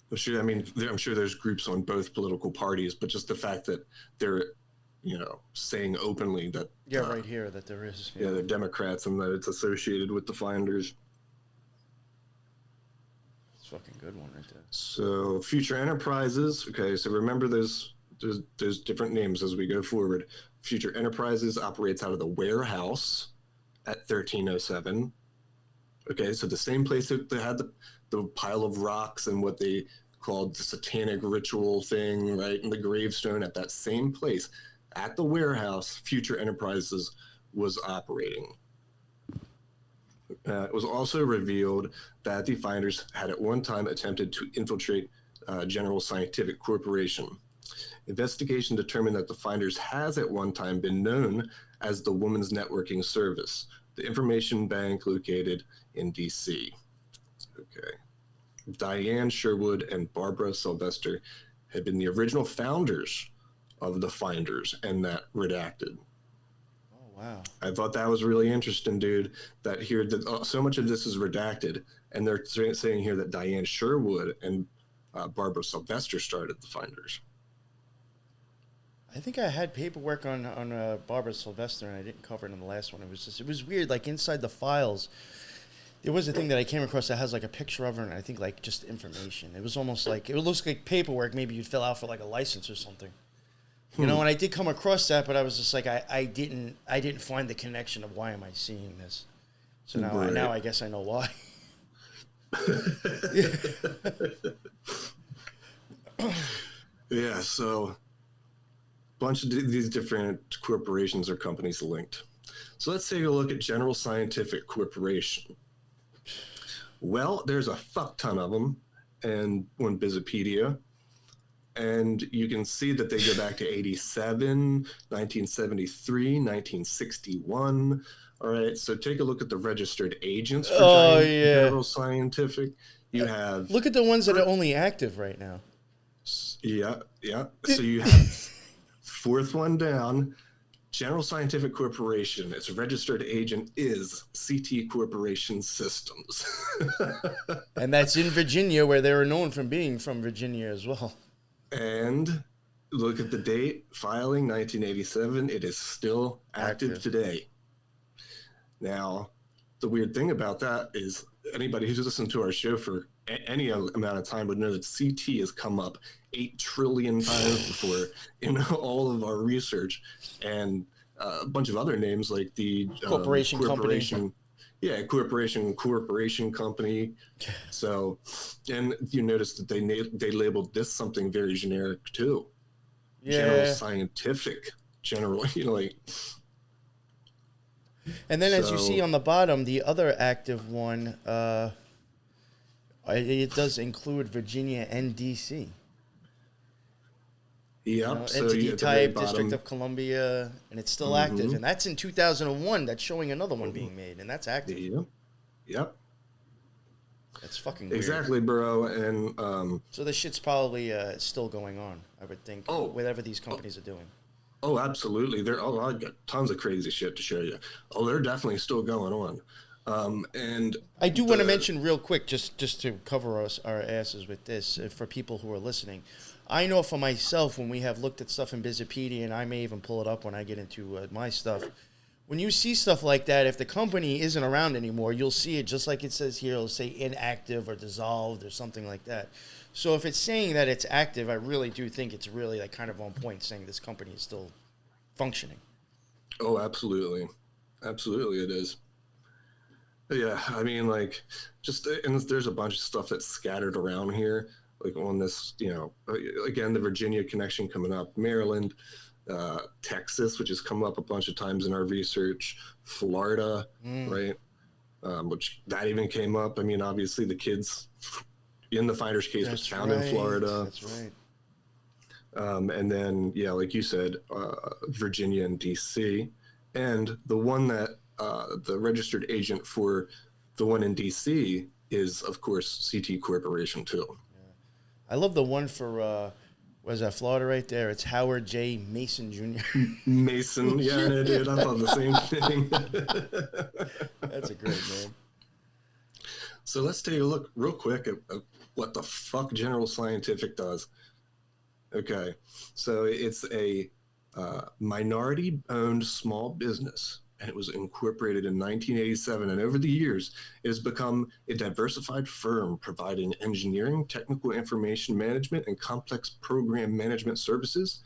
I'm sure there's groups on both political parties, but just the fact that they're, saying openly that right here that there is. Yeah, they're Democrats and that it's associated with the finders. It's a fucking good one right there. So Future Enterprises. Okay, so remember there's different names as we go forward. Future Enterprises operates out of the warehouse at 1307. Okay, so the same place that they had the pile of rocks and what they called the satanic ritual thing, right? And the gravestone at that same place, at the warehouse, Future Enterprises was operating. It was also revealed that the finders had at one time attempted to infiltrate General Scientific Corporation. Investigation determined that the finders has at one time been known as the Women's Networking Service, the information bank located in D.C. Okay. Diane Sherwood and Barbara Sylvester had been the original founders of the finders, and that redacted. Oh, wow. I thought that was really interesting, dude, that here so much of this is redacted, And they're saying here that Diane Sherwood and Barbara Sylvester started the Finders. I think I had paperwork on Barbara Sylvester, and I didn't cover it in the last one. It was weird. Like inside the files, there was a thing that I came across that has like a picture of her, and I think like just information. It was almost like, it looks like paperwork maybe you'd fill out for like a license or something. You know, and I did come across that, but I was just like, I didn't find the connection of why am I seeing this. So now I guess I know why. Yeah, so a bunch of these different corporations or companies linked. So let's take a look at General Scientific Corporation. Well, there's a fuck ton of them and on Wikipedia. And you can see that they go back to 87, 1973, 1961. All right, so take a look at the registered agents for General Scientific. You have... Look at the ones that are only active right now. Yeah. So you have fourth one down, General Scientific Corporation. Its registered agent is CT Corporation Systems. And that's in Virginia, where they were known from being from Virginia as well. And look at the date, filing 1987. It is still active today. Now, the weird thing about that is anybody who's listened to our show for any amount of time would know that CT has come up 8 trillion times before in all of our research, and a bunch of other names like the Corporation Company. Yeah, corporation company. So, and you notice that they labeled this something very generic too. Yeah. General Scientific, like. And then as you see on the bottom, the other active one, it does include Virginia and D.C. Yep. So entity type, District of Columbia, and it's still active. And that's in 2001. That's showing another one being made, and that's active. Yep. That's fucking weird. Exactly, bro. And so this shit's probably still going on, I would think, whatever these companies are doing. Oh, absolutely. I've got tons of crazy shit to show you. Oh, they're definitely still going on. And I do want to mention real quick, just to cover our asses with this, for people who are listening. I know for myself, when we have looked at stuff in Wikipedia, and I may even pull it up when I get into my stuff, when you see stuff like that, if the company isn't around anymore, you'll see it just like it says here. It'll say inactive or dissolved or something like that. So if it's saying that it's active, I really do think it's really like kind of on point, saying this company is still functioning. Oh, absolutely. Absolutely it is. Yeah, I mean, like, and there's a bunch of stuff that's scattered around here, like on this, again, the Virginia connection coming up, Maryland, Texas, which has come up a bunch of times in our research, Florida, right? Which that even came up. I mean, obviously the kids in the Finders case was found in Florida. That's right. And then, like you said, Virginia and DC. And the one that the registered agent for the one in DC is, of course, CT Corporation, too. Yeah. I love the one for, was that Florida right there? It's Howard J. Mason Jr. Mason, yeah, I did. I thought the same thing. That's a great name. So let's take a look real quick at what the fuck General Scientific does. Okay, so it's a minority-owned small business, and it was incorporated in 1987. And over the years, it has become a diversified firm providing engineering, technical information management, and complex program management services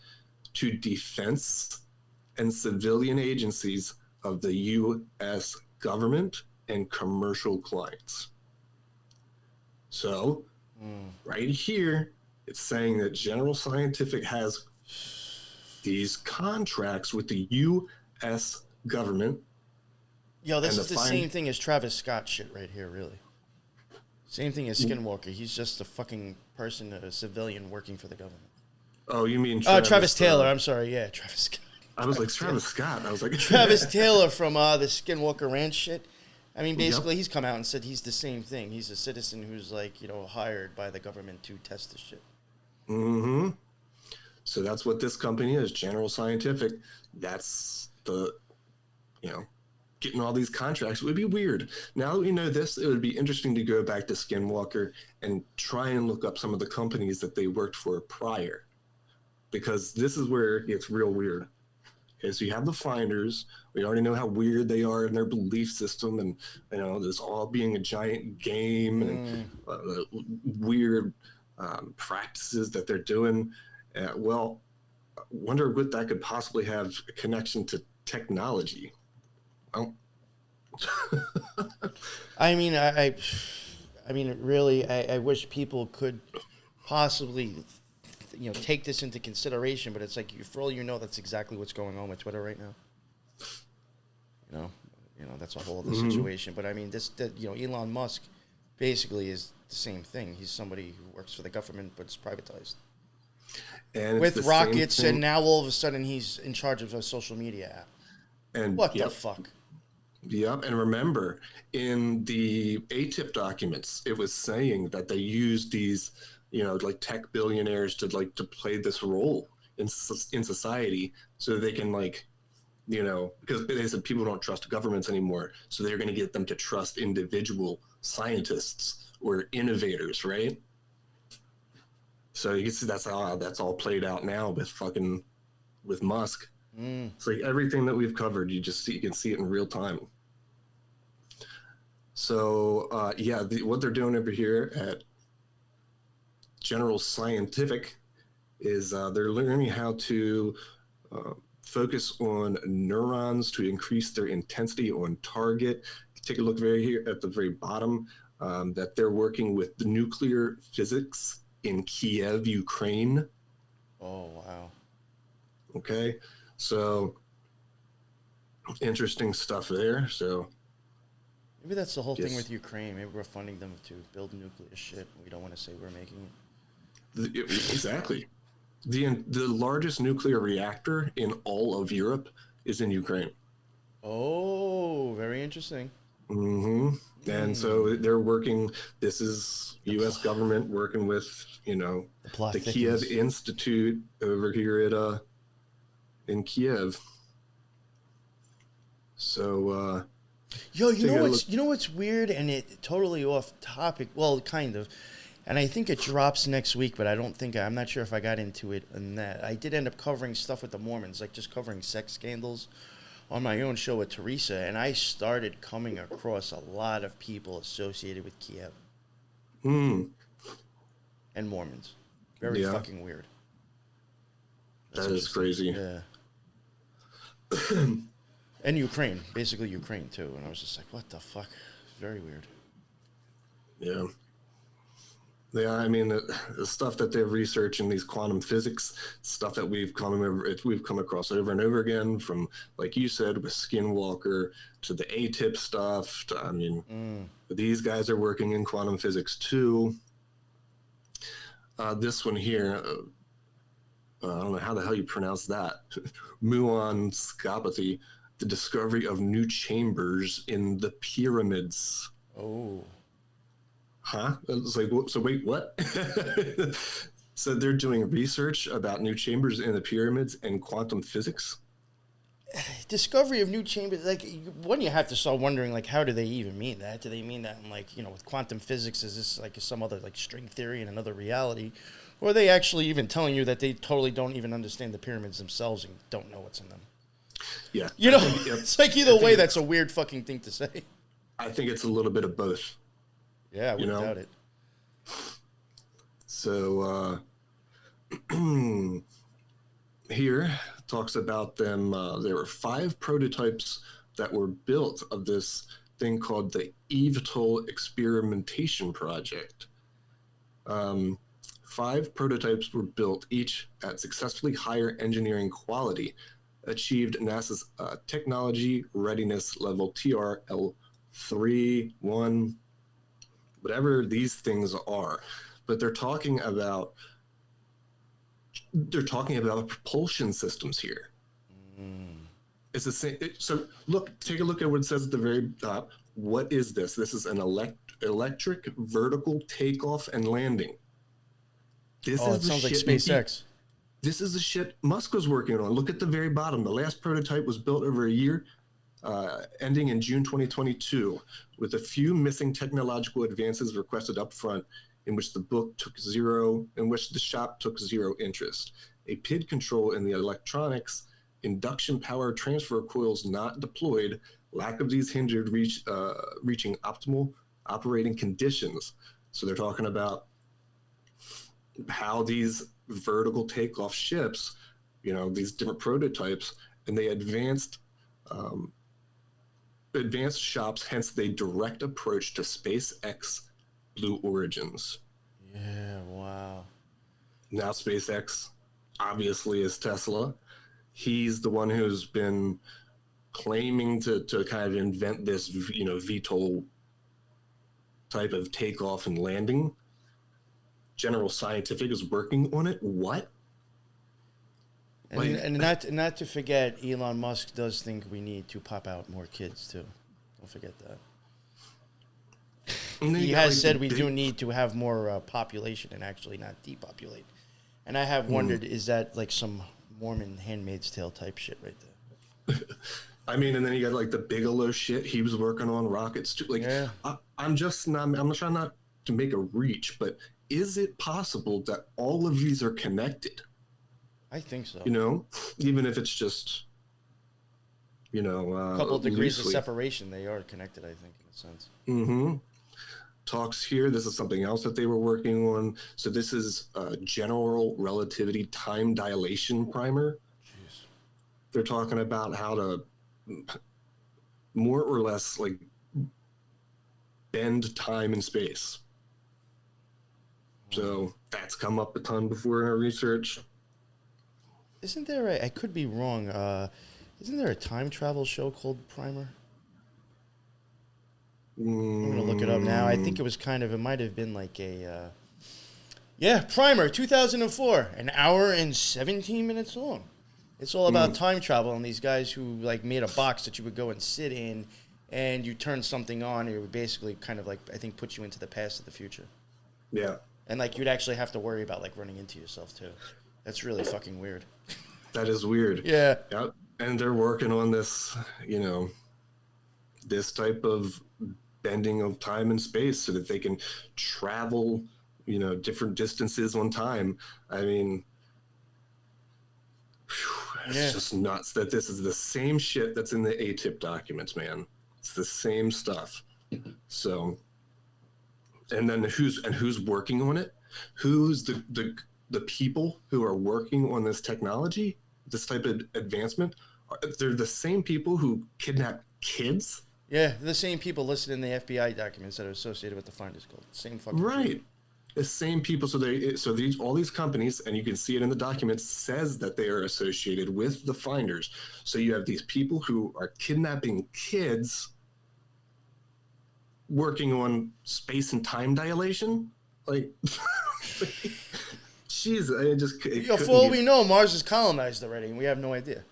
to defense and civilian agencies of the U.S. government and commercial clients. So, right here, it's saying that General Scientific has these contracts with the U.S. government. Yo, this is the same thing as Travis Scott shit right here, really. Same thing as Skinwalker. He's just a fucking person, a civilian working for the government. Oh, you mean Travis Taylor. I'm sorry. Yeah, Travis Scott. I was like, Travis Scott. I was like... Travis Taylor from the Skinwalker Ranch shit. I mean, basically, he's come out and said he's the same thing. He's a citizen who's, like, hired by the government to test this shit. Mm-hmm. So that's what this company is, General Scientific. That's the, getting all these contracts. It would be weird. Now that we know this, it would be interesting to go back to Skinwalker and try and look up some of the companies that they worked for prior, because this is where it gets real weird. Okay, so you have the Finders. We already know how weird they are in their belief system, and this all being a giant game and weird practices that they're doing. Well, I wonder what that could possibly have a connection to technology. Well, I mean, I mean, really, I wish people could possibly, take this into consideration. But it's like, for all you know, that's exactly what's going on with Twitter right now. That's a whole other situation. But I mean, Elon Musk basically is the same thing. He's somebody who works for the government, but it's privatized. And with rockets, and now all of a sudden he's in charge of a social media app. And what the fuck? Yep. And remember, in the ATIP documents, it was saying that they used these, like tech billionaires to play this role in society, so they can because they said people don't trust governments anymore, so they're going to get them to trust individual scientists or innovators, right? So you can see that's all played out now with Musk. It's like everything that we've covered, you can see it in real time. So what they're doing over here at General Scientific is they're learning how to focus on neurons to increase their intensity on target. Take a look here at the very bottom, that they're working with the nuclear physics in Kiev, Ukraine. Oh, wow. Okay, so interesting stuff there. So maybe that's the whole thing with Ukraine. Maybe we're funding them to build nuclear shit. We don't want to say we're making it. Exactly. The largest nuclear reactor in all of Europe is in Ukraine. Oh, very interesting. And so they're working. This is U.S. government working with the Kiev Institute over here at in Kiev. So you know what's weird, and it totally off topic. Well, kind of. And I think it drops next week, but I'm not sure if I got into it in that. I did end up covering stuff with the Mormons, like just covering sex scandals on my own show with Teresa, and I started coming across a lot of people associated with Kiev. And Mormons. Very fucking weird. That is crazy. Yeah. And Ukraine. Basically Ukraine, too. And I was just like, what the fuck? Very weird. Yeah. Yeah, I mean, the stuff that they're researching, these quantum physics, stuff that we've come across over and over again, from, like you said, with Skinwalker to the ATIP stuff. These guys are working in quantum physics too. This one here, I don't know how the hell you pronounce that. Muonscopathy, the discovery of new chambers in the pyramids. Oh. Huh? It's like, so wait, what? So they're doing research about new chambers in the pyramids and quantum physics? Discovery of new chambers, when you have to start wondering, how do they even mean that? Do they mean that in, with quantum physics, is this some other, string theory in another reality? Or are they actually even telling you that they totally don't even understand the pyramids themselves and don't know what's in them? Yeah. It's either way, that's a weird fucking thing to say. I think it's a little bit of both. Yeah, I wouldn't doubt it. So here talks about them. There were 5 prototypes that were built of this thing called the eVTOL experimentation project. 5 prototypes were built, each at successfully higher engineering quality, achieved NASA's technology readiness level TRL3, 1, whatever these things are. But they're talking about propulsion systems here. It's the same. So take a look at what it says at the very top. What is this? This is an electric vertical takeoff and landing. It sounds like SpaceX. This is the shit Musk was working on. Look at the very bottom. The last prototype was built over a year. ending in June 2022, with a few missing technological advances requested up front, in which the shop took zero interest. A PID control in the electronics, induction power transfer coils not deployed, lack of these hindered reaching optimal operating conditions. So they're talking about how these vertical takeoff ships, these different prototypes, and they advanced shops, hence they direct approach to SpaceX Blue Origins. Yeah, wow. Now SpaceX obviously is Tesla. He's the one who's been claiming to kind of invent this, VTOL type of takeoff and landing. General Scientific is working on it. What? And not to forget, Elon Musk does think we need to pop out more kids too. Don't forget that. He has said we do need to have more population and actually not depopulate. And I have wondered, is that like some Mormon Handmaid's Tale type shit right there? I mean, and then you got like the Bigelow shit. He was working on rockets too. Like, yeah. I'm trying not to make a reach, but is it possible that all of these are connected? I think so. Even if it's just, a couple of degrees of separation, they are connected, I think, in a sense. Mm-hmm. Talks here. This is something else that they were working on. So this is a general relativity time dilation primer. Jeez. They're talking about how to more or less like bend time and space. So that's come up a ton before in our research. Isn't there I could be wrong, isn't there a time travel show called Primer? I'm going to look it up now. I think it might have been like a, Primer, 2004, an hour and 17 minutes long. It's all about time travel and these guys who like made a box that you would go and sit in and you turn something on and it would basically kind of like, I think, put you into the past or the future. Yeah. And like you'd actually have to worry about like running into yourself too. That's really fucking weird. That is weird. Yeah. Yep. And they're working on this, this type of bending of time and space so that they can travel, different distances on time. I mean, it's just nuts that this is the same shit that's in the ATIP documents, man. It's the same stuff. So, and then who's working on it? Who's the people who are working on this technology, this type of advancement? They're the same people who kidnap kids. Yeah, the same people listed in the FBI documents that are associated with the Finders Code. Same fucking right. People. The same people. So all these companies, and you can see it in the documents, says that they are associated with the Finders. So you have these people who are kidnapping kids, working on space and time dilation. Like, jeez, for all we know, Mars is colonized already, and we have no idea.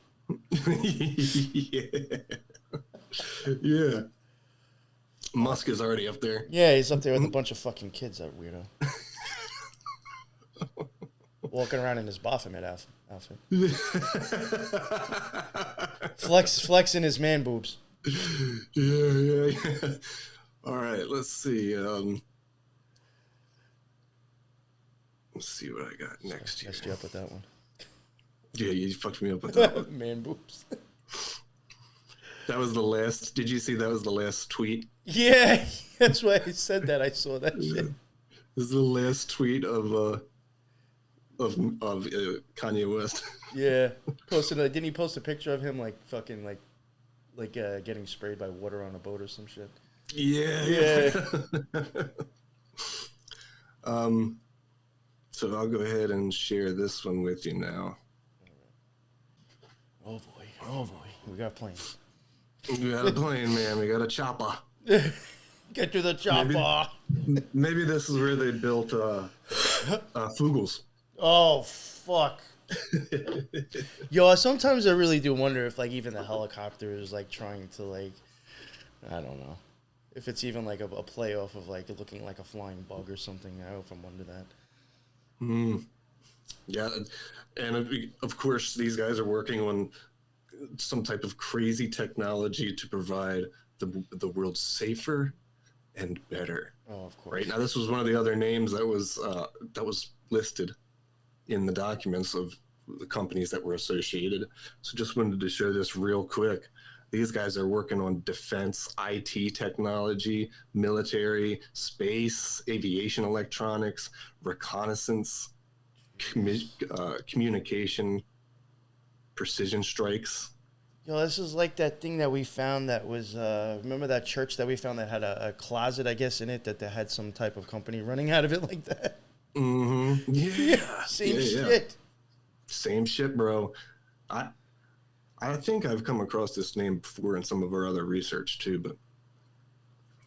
Yeah. Musk is already up there. Yeah, he's up there with a bunch of fucking kids, that weirdo. Walking around in his Baphomet outfit. Flexing his man boobs. Yeah. All right, let's see. Let's see what I got next here. Messed you up with that one. Yeah, you fucked me up with that one. Man boobs. That was the last. Did you see that was the last tweet? Yeah, that's why I said that. I saw that shit. This is the last tweet of Kanye West. Yeah, didn't he post a picture of him like fucking like getting sprayed by water on a boat or some shit? Yeah. So I'll go ahead and share this one with you now. Oh boy, we got planes. We got a plane, man. We got a chopper. Get to the chopper. Maybe this is where they built Fugels. Oh, fuck. Yo, sometimes I really do wonder if, like, even the helicopter is, like, trying to, like, I don't know. If it's even, like, a play off of, like, looking like a flying bug or something. I often wonder that. Yeah, and of course, these guys are working on some type of crazy technology to provide the world safer and better. Oh, of course. Right now, this was one of the other names that was listed in the documents of the companies that were associated. So just wanted to show this real quick. These guys are working on defense, IT technology, military, space, aviation electronics, reconnaissance, communication, precision strikes. Yo, this is like that thing that we found that was, remember that church that we found that had a closet, I guess, in it, that they had some type of company running out of it like that? Mm-hmm. Yeah. Same shit. Same shit, bro. I think I've come across this name before in some of our other research too, but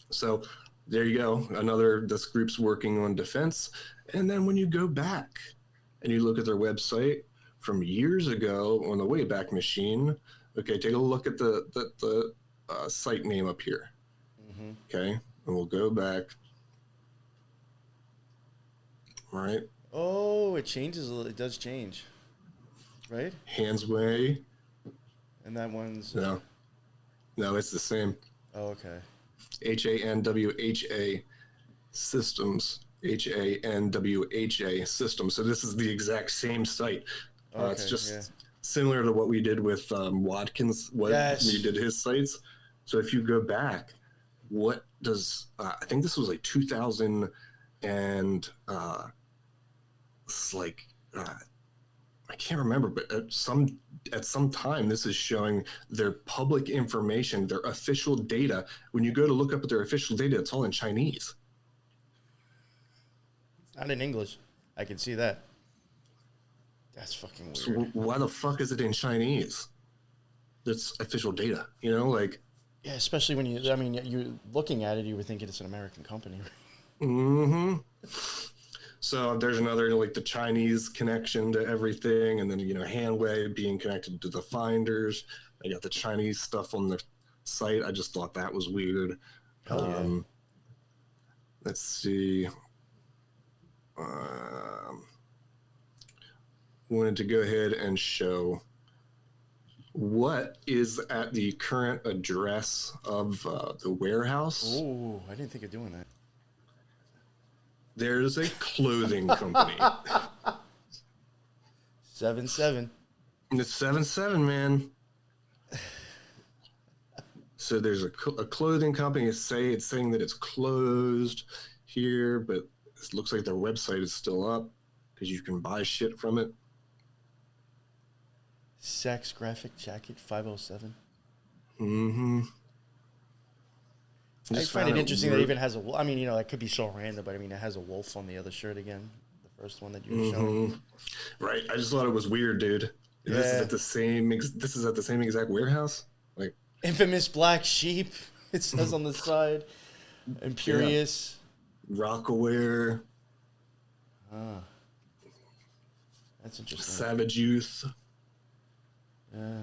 so there you go. This group's working on defense. And then when you go back and you look at their website from years ago on the Wayback Machine, okay, take a look at the site name up here. Mm-hmm. Okay, and we'll go back. All right. Oh, it changes a little. It does change, right? Hansway. And that one's... No, it's the same. Oh, okay. HANWHA Systems. HANWHA Systems. So this is the exact same site. Okay, it's just similar to what we did with Watkins, we did his sites. So if you go back, what does... I think this was like 2000 and... it's like... I can't remember, but at some time, this is showing their public information, their official data. When you go to look up at their official data, it's all in Chinese. Not in English. I can see that. That's fucking weird. So why the fuck is it in Chinese? It's official data, you know, like... Yeah, especially when you're looking at it, you would think it's an American company. Mm-hmm. So there's another, like, the Chinese connection to everything, and then, you know, Hanway being connected to the finders. I got the Chinese stuff on the site. I just thought that was weird. Let's see. Wanted to go ahead and show what is at the current address of the warehouse. Oh, I didn't think of doing that. There's a clothing company. 7-7. It's 7-7, man. So there's a clothing company. It's saying that it's closed here, but it looks like their website is still up because you can buy shit from it. Sex graphic jacket 507. Mm-hmm. I find it interesting that it even has a... I mean, you know, that could be so random, but I mean, it has a wolf on the other shirt again. The first one that you were showing. Right. I just thought it was weird, dude. Yeah. This is at the same exact warehouse? Like... Infamous Black Sheep, it says on the side. Imperious. Yeah. Rockaware. That's interesting. Savage Youth. Yeah.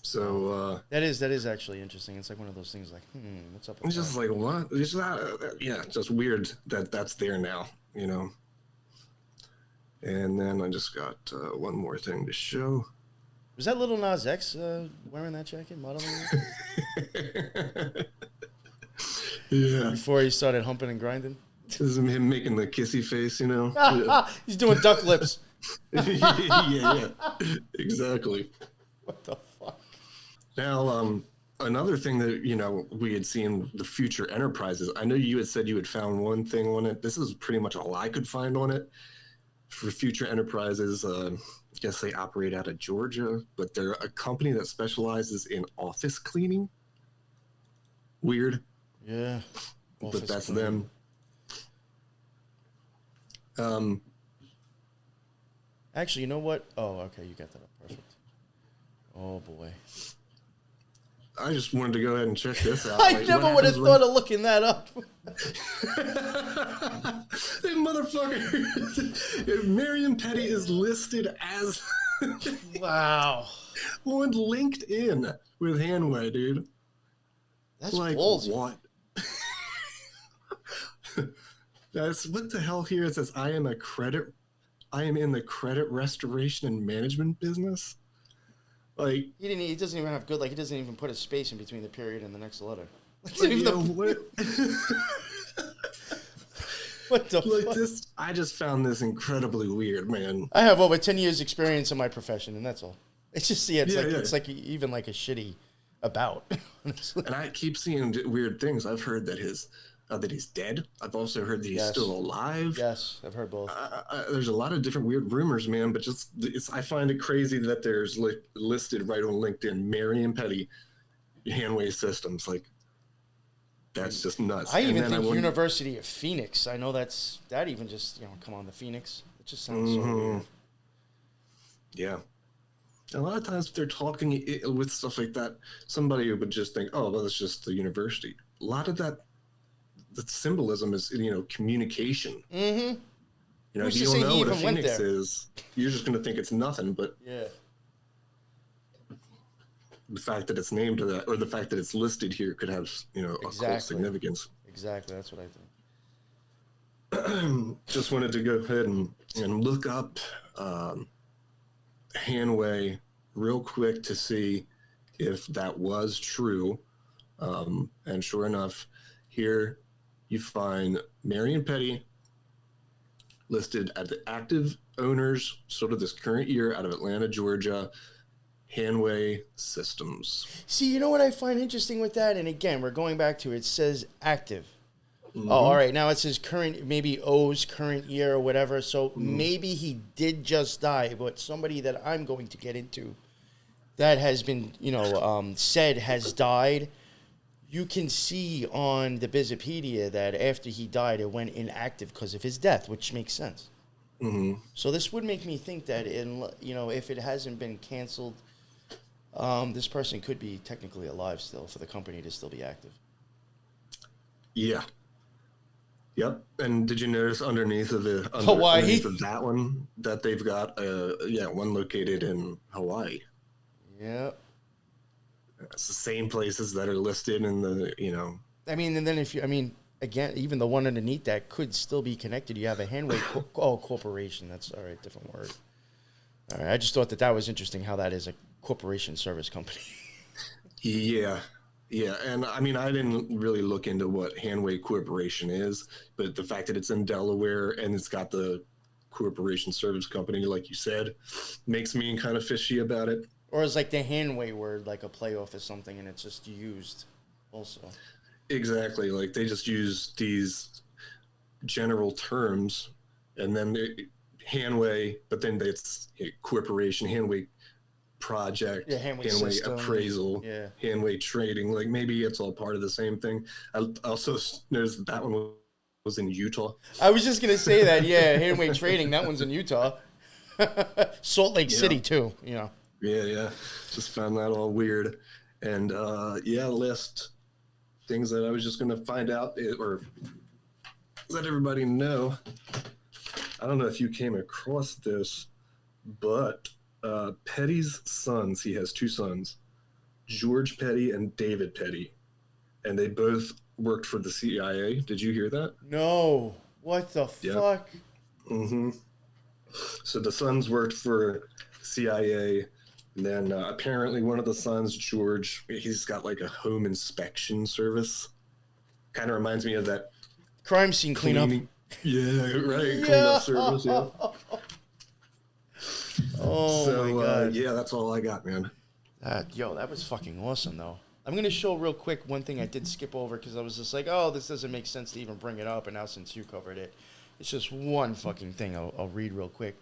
So that is actually interesting. It's like one of those things like, what's up with it's just like, what? It's just weird that that's there now, you know. And then I just got one more thing to show. Was that Little Nas X wearing that jacket, modeling it? Yeah. Before he started humping and grinding? This is him making the kissy face, you know. He's doing duck lips. yeah, exactly. What the fuck? Now, another thing that, you know, we had seen the future enterprises. I know you had said you had found one thing on it. This is pretty much all I could find on it. For future enterprises, I guess they operate out of Georgia, but they're a company that specializes in office cleaning. Weird. Yeah. But that's them. Actually, you know what? Oh, okay, you got that up. Perfect. Oh, boy. I just wanted to go ahead and check this out. I never would have thought of looking that up. That motherfucker. Marion Petty is listed as... Wow. On LinkedIn with Hanway, dude. That's like, ballsy. What? That's what the hell here? It says, I I am in the credit restoration and management business. Like He doesn't even have good. Like he doesn't even put a space in between the period and the next letter. what? What the Like fuck? this, I just found this incredibly weird, man. I have over 10 years experience in my profession, and that's all. It's just Yeah. it's like even like a shitty about. Honestly. And I keep seeing weird things. I've heard that that he's dead. I've also heard that he's still alive. Yes, I've heard both. There's a lot of different weird rumors, man. But I find it crazy that there's listed right on LinkedIn, Marion Petty, Hanway Systems. Like that's just nuts. I even think University of Phoenix. I know that even just come on, the Phoenix. It just sounds so weird. Yeah. A lot of times, if they're talking with stuff like that, somebody would just think, "Oh, well, that's just the university." A lot of the symbolism is, communication. Mm-hmm. If you don't know what a phoenix is, you're just going to think it's nothing. But yeah, the fact that it's named to that, or the fact that it's listed here, could have, occult significance. Exactly, that's what I think. Just wanted to go ahead and look up Hanway real quick to see if that was true. And sure enough, here you find Marion Petty listed as the active owners, sort of this current year, out of Atlanta, Georgia, Hanway Systems. See, you know what I find interesting with that? And again, we're going back to it says active. Mm-hmm. Oh, all right. Now it says current, maybe O's current year or whatever. So maybe he did just die, but somebody that I'm going to get into that has been, said has died. You can see on the Bizopedia that after he died, it went inactive because of his death, which makes sense. Mm-hmm. So this would make me think that if it hasn't been canceled, this person could be technically alive still for the company to still be active. Yeah. Yep. And did you notice underneath of Hawaii? Underneath of that one that they've got one located in Hawaii. Yep. It's the same places that are listed in the, I mean, and then again, even the one underneath that could still be connected. You have a Hanway Corporation. That's all right, different word. All right, I just thought that was interesting how that is a corporation service company. Yeah. Yeah, and I mean, I didn't really look into what Hanway Corporation is, but the fact that it's in Delaware and it's got the corporation service company, like you said, makes me kind of fishy about it. Or is like the Hanway word like a playoff or something, and it's just used also. Exactly, like they just use these general terms, and then Hanway, but then it's corporation, Hanway project, Hanway system, appraisal, Hanway trading. Like maybe it's all part of the same thing. I also noticed that one was in Utah. I was just gonna say that. Yeah, Hanway trading. That one's in Utah. Salt Lake City too. Yeah. Just found that all weird. And last things that I was just gonna find out or let everybody know. I don't know if you came across this, but Petty's sons, he has two sons, George Petty and David Petty, and they both worked for the CIA. Did you hear that? No. What the fuck? Mm-hmm. So the sons worked for CIA, and then apparently one of the sons, George, he's got like a home inspection service. Kind of reminds me of that crime scene cleanup. Yeah, right. Cleanup service, yeah. Oh my God. Yeah, that's all I got, man. That was fucking awesome, though. I'm going to show real quick one thing I did skip over because I was just like, oh, this doesn't make sense to even bring it up. And now since you covered it, it's just one fucking thing I'll read real quick.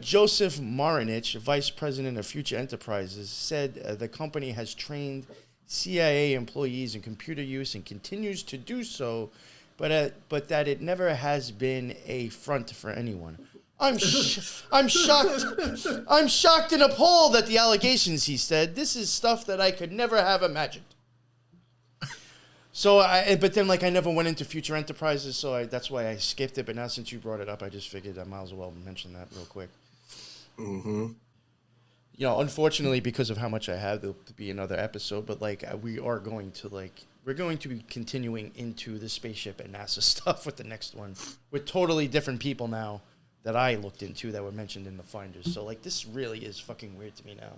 Joseph Marinich, vice president of Future Enterprises, said the company has trained CIA employees in computer use and continues to do so, but that it never has been a front for anyone. I'm shocked. I'm shocked and appalled at the allegations, he said. This is stuff that I could never have imagined. But then I never went into Future Enterprises, so that's why I skipped it. But now since you brought it up, I just figured I might as well mention that real quick. Mm-hmm. Unfortunately, because of how much I have, there'll be another episode. But we're going to be continuing into the spaceship and NASA stuff with the next one with totally different people now that I looked into that were mentioned in the finders. So, like, this really is fucking weird to me now.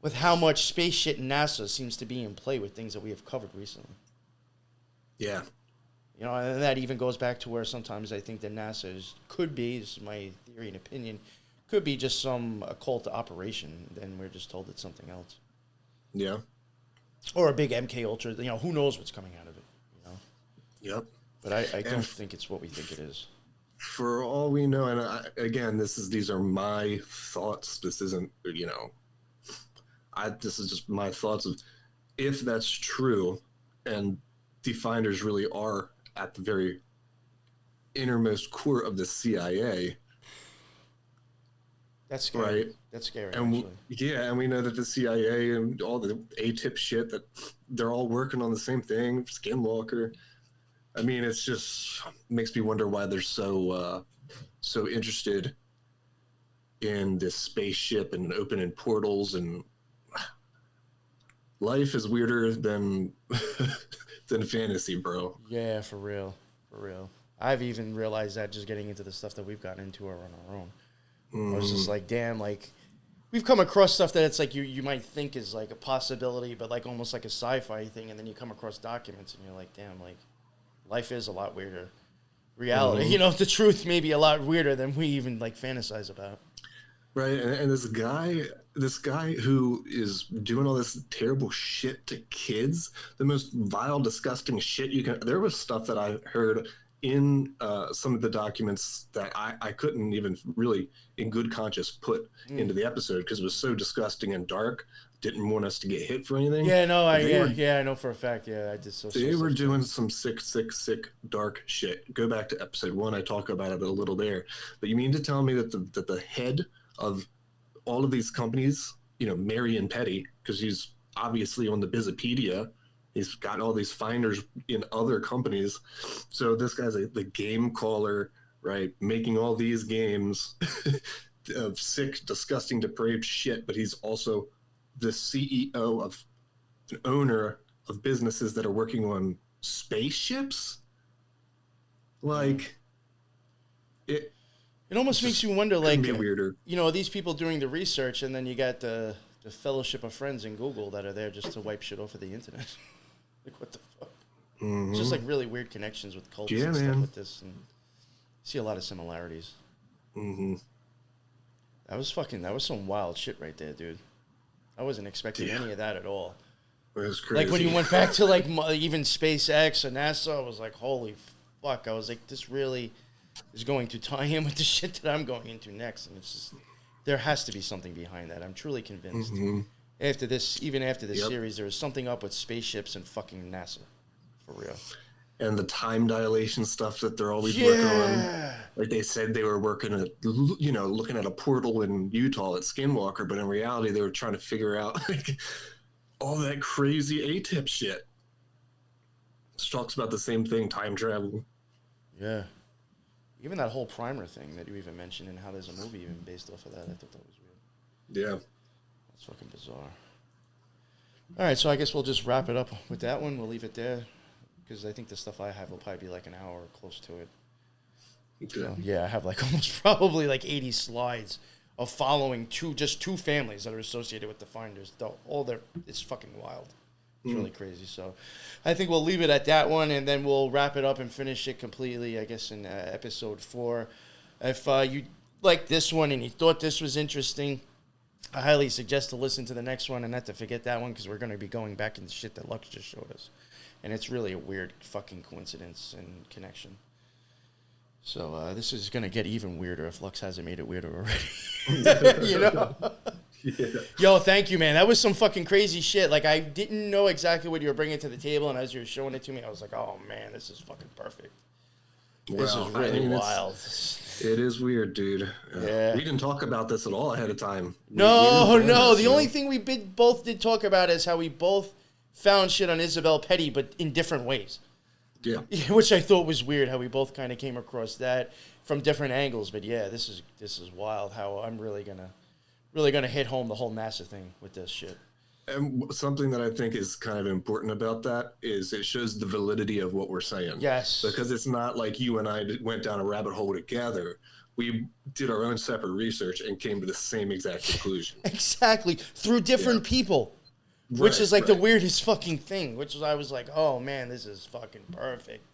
With how much space shit NASA seems to be in play with things that we have covered recently. Yeah. You know, and that even goes back to where sometimes I think that NASA could be, this is my theory and opinion, could be just some occult operation, and we're just told it's something else. Yeah. Or a big MK Ultra, you know, who knows what's coming out of it, you know? Yep. But I don't think it's what we think it is. For all we know, and again, these are my thoughts. This isn't, you know, this is just my thoughts of if that's true, and the finders really are at the very innermost core of the CIA. That's scary. Right. That's scary. And and we know that the CIA and all the A-tip shit, that they're all working on the same thing. Skinwalker. I mean, it's just makes me wonder why they're so interested in this spaceship and opening portals, and life is weirder than than fantasy, bro. Yeah, for real. For real. I've even realized that just getting into the stuff that we've gotten into on our own. I was just like, damn, like, we've come across stuff that it's like you might think is like a possibility, but like almost like a sci-fi thing, and then you come across documents and you're like, damn, like, life is a lot weirder. Reality, you know, the truth may be a lot weirder than we even like fantasize about. Right, and this guy who is doing all this terrible shit to kids, the most vile, disgusting shit you can. There was stuff that I heard in some of the documents that I couldn't even really, in good conscience, put into the episode because it was so disgusting and dark. Didn't want us to get hit for anything. Yeah, no, I know for a fact. Yeah, I just they were doing some sick, dark shit. Go back to episode 1. I talk about it a little there. But you mean to tell me that the head of all of these companies, you know, Marion Petty, because he's obviously on the Bizopedia, he's got all these finders in other companies. So this guy's the game caller, right? Making all these games of sick, disgusting, depraved shit, but he's also the CEO of an owner of businesses that are working on spaceships. Like, it almost makes you wonder, like, weirder. You know, these people doing the research, and then you got the Fellowship of Friends in Google that are there just to wipe shit off of the internet. Like, what the fuck? It's just like really weird connections with cults and stuff with this, and see a lot of similarities. That was some wild shit right there, dude. I wasn't expecting any of that at all. It was crazy. Like when you went back to like even SpaceX or NASA, I was like, holy fuck. I was like, this really is going to tie in with the shit that I'm going into next. And it's just, there has to be something behind that. I'm truly convinced. After this series, there is something up with spaceships and fucking NASA. For real. And the time dilation stuff that they're always working on. Like they said they were working at, you know, looking at a portal in Utah at Skinwalker, but in reality they were trying to figure out like all that crazy A-tip shit. It talks about the same thing, time travel. Yeah. Even that whole primer thing that you even mentioned and how there's a movie even based off of that. I thought that was weird. Yeah. That's fucking bizarre. All right, so I guess we'll just wrap it up with that one. We'll leave it there. Because I think the stuff I have will probably be like an hour or close to it. Okay. So, yeah, I have like almost probably like 80 slides of following two families that are associated with the finders. It's fucking wild. It's really crazy. So I think we'll leave it at that one, and then we'll wrap it up and finish it completely, I guess, in episode 4. If you like this one and you thought this was interesting, I highly suggest to listen to the next one and not to forget that one, because we're going to be going back into shit that Lux just showed us. And it's really a weird fucking coincidence and connection. So this is going to get even weirder if Lux hasn't made it weirder already. You know? Yeah. Yo, thank you, man. That was some fucking crazy shit. Like, I didn't know exactly what you were bringing to the table, and as you were showing it to me, I was like, oh, man, this is fucking perfect. This is really wild. It is weird, dude. Yeah. We didn't talk about this at all ahead of time. No. The only thing we both did talk about is how we both found shit on Isabel Petty, but in different ways. Yeah. Which I thought was weird, how we both kind of came across that from different angles. But yeah, this is wild how I'm really gonna hit home the whole NASA thing with this shit. And something that I think is kind of important about that is it shows the validity of what we're saying. Yes. Because it's not like you and I went down a rabbit hole together. We did our own separate research and came to the same exact conclusion. Exactly. Through different people. Which is like the weirdest fucking thing. Which is, I was like, oh man, this is fucking perfect.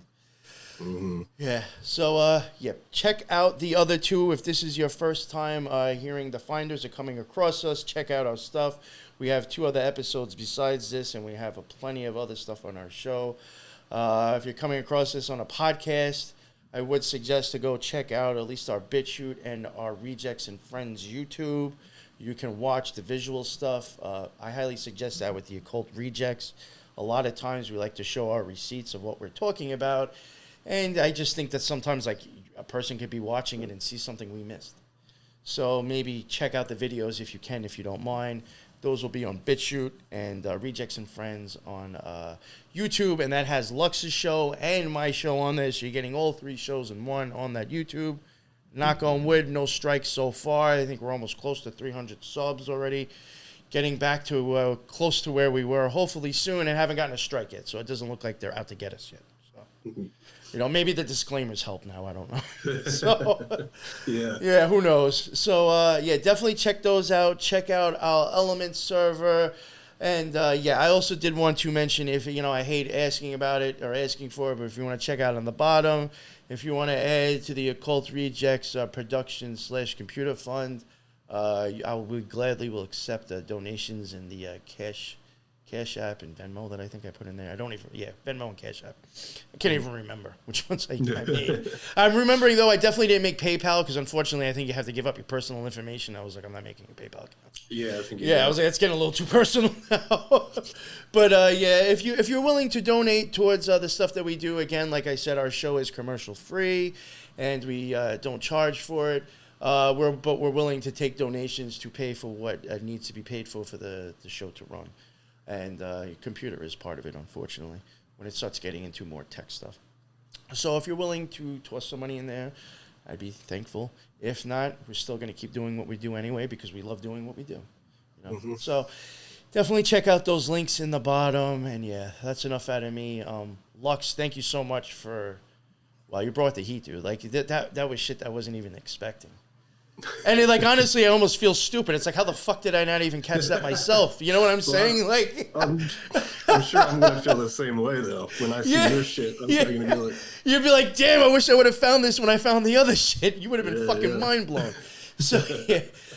Mm-hmm. Yeah. So, check out the other two. If this is your first time hearing the Finders or coming across us, check out our stuff. We have 2 other episodes besides this, and we have plenty of other stuff on our show. If you're coming across this on a podcast, I would suggest to go check out at least our BitChute and our Rejects and Friends YouTube. You can watch the visual stuff. I highly suggest that with the Occult Rejects. A lot of times we like to show our receipts of what we're talking about. And I just think that sometimes like a person could be watching it and see something we missed. So maybe check out the videos if you can, if you don't mind. Those will be on BitChute and Rejects and Friends on YouTube. And that has Lux's show and my show on there. So you're getting all 3 shows in one on that YouTube. Knock on wood, no strikes so far. I think we're almost close to 300 subs already. Getting back to close to where we were, hopefully soon, and haven't gotten a strike yet. So it doesn't look like they're out to get us yet. So, maybe the disclaimers help now. I don't know. So, yeah, who knows? So, definitely check those out. Check out our Element server. And, I also did want to mention, if, I hate asking about it or asking for it, but if you want to check out on the bottom, if you want to add to the Occult Rejects production/computer fund, we gladly will accept donations in the Cash App and Venmo that I think I put in there. Venmo and Cash App. I can't even remember which ones I made. I'm remembering, though, I definitely didn't make PayPal because, unfortunately, I think you have to give up your personal information. I was like, I'm not making a PayPal account. Yeah, I think I was like, it's getting a little too personal now. But, if you're willing to donate towards the stuff that we do, again, like I said, our show is commercial-free, and we don't charge for it. But we're willing to take donations to pay for what needs to be paid for the show to run. And computer is part of it, unfortunately, when it starts getting into more tech stuff. So if you're willing to toss some money in there, I'd be thankful. If not, we're still going to keep doing what we do anyway because we love doing what we do. Mm-hmm. So definitely check out those links in the bottom. And, that's enough out of me. Lux, thank you so much for... Well, you brought the heat, dude. Like, that was shit I wasn't even expecting. And honestly, I almost feel stupid. It's like, how the fuck did I not even catch that myself? You know what I'm saying? I'm sure I'm gonna feel the same way though when I see your shit. I'm probably gonna be like, you'd be like, damn, I wish I would have found this when I found the other shit. You would have been fucking mind blown. So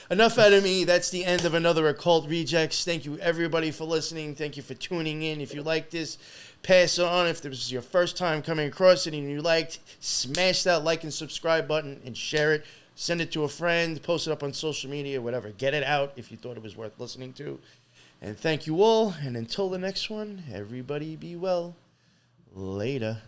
enough out of me. That's the end of another Occult Rejects. Thank you everybody for listening. Thank you for tuning in. If you like this, pass it on. If this is your first time coming across it and you liked, smash that like and subscribe button and share it. Send it to a friend, post it up on social media, whatever. Get it out if you thought it was worth listening to. And thank you all. And until the next one, everybody be well. Later.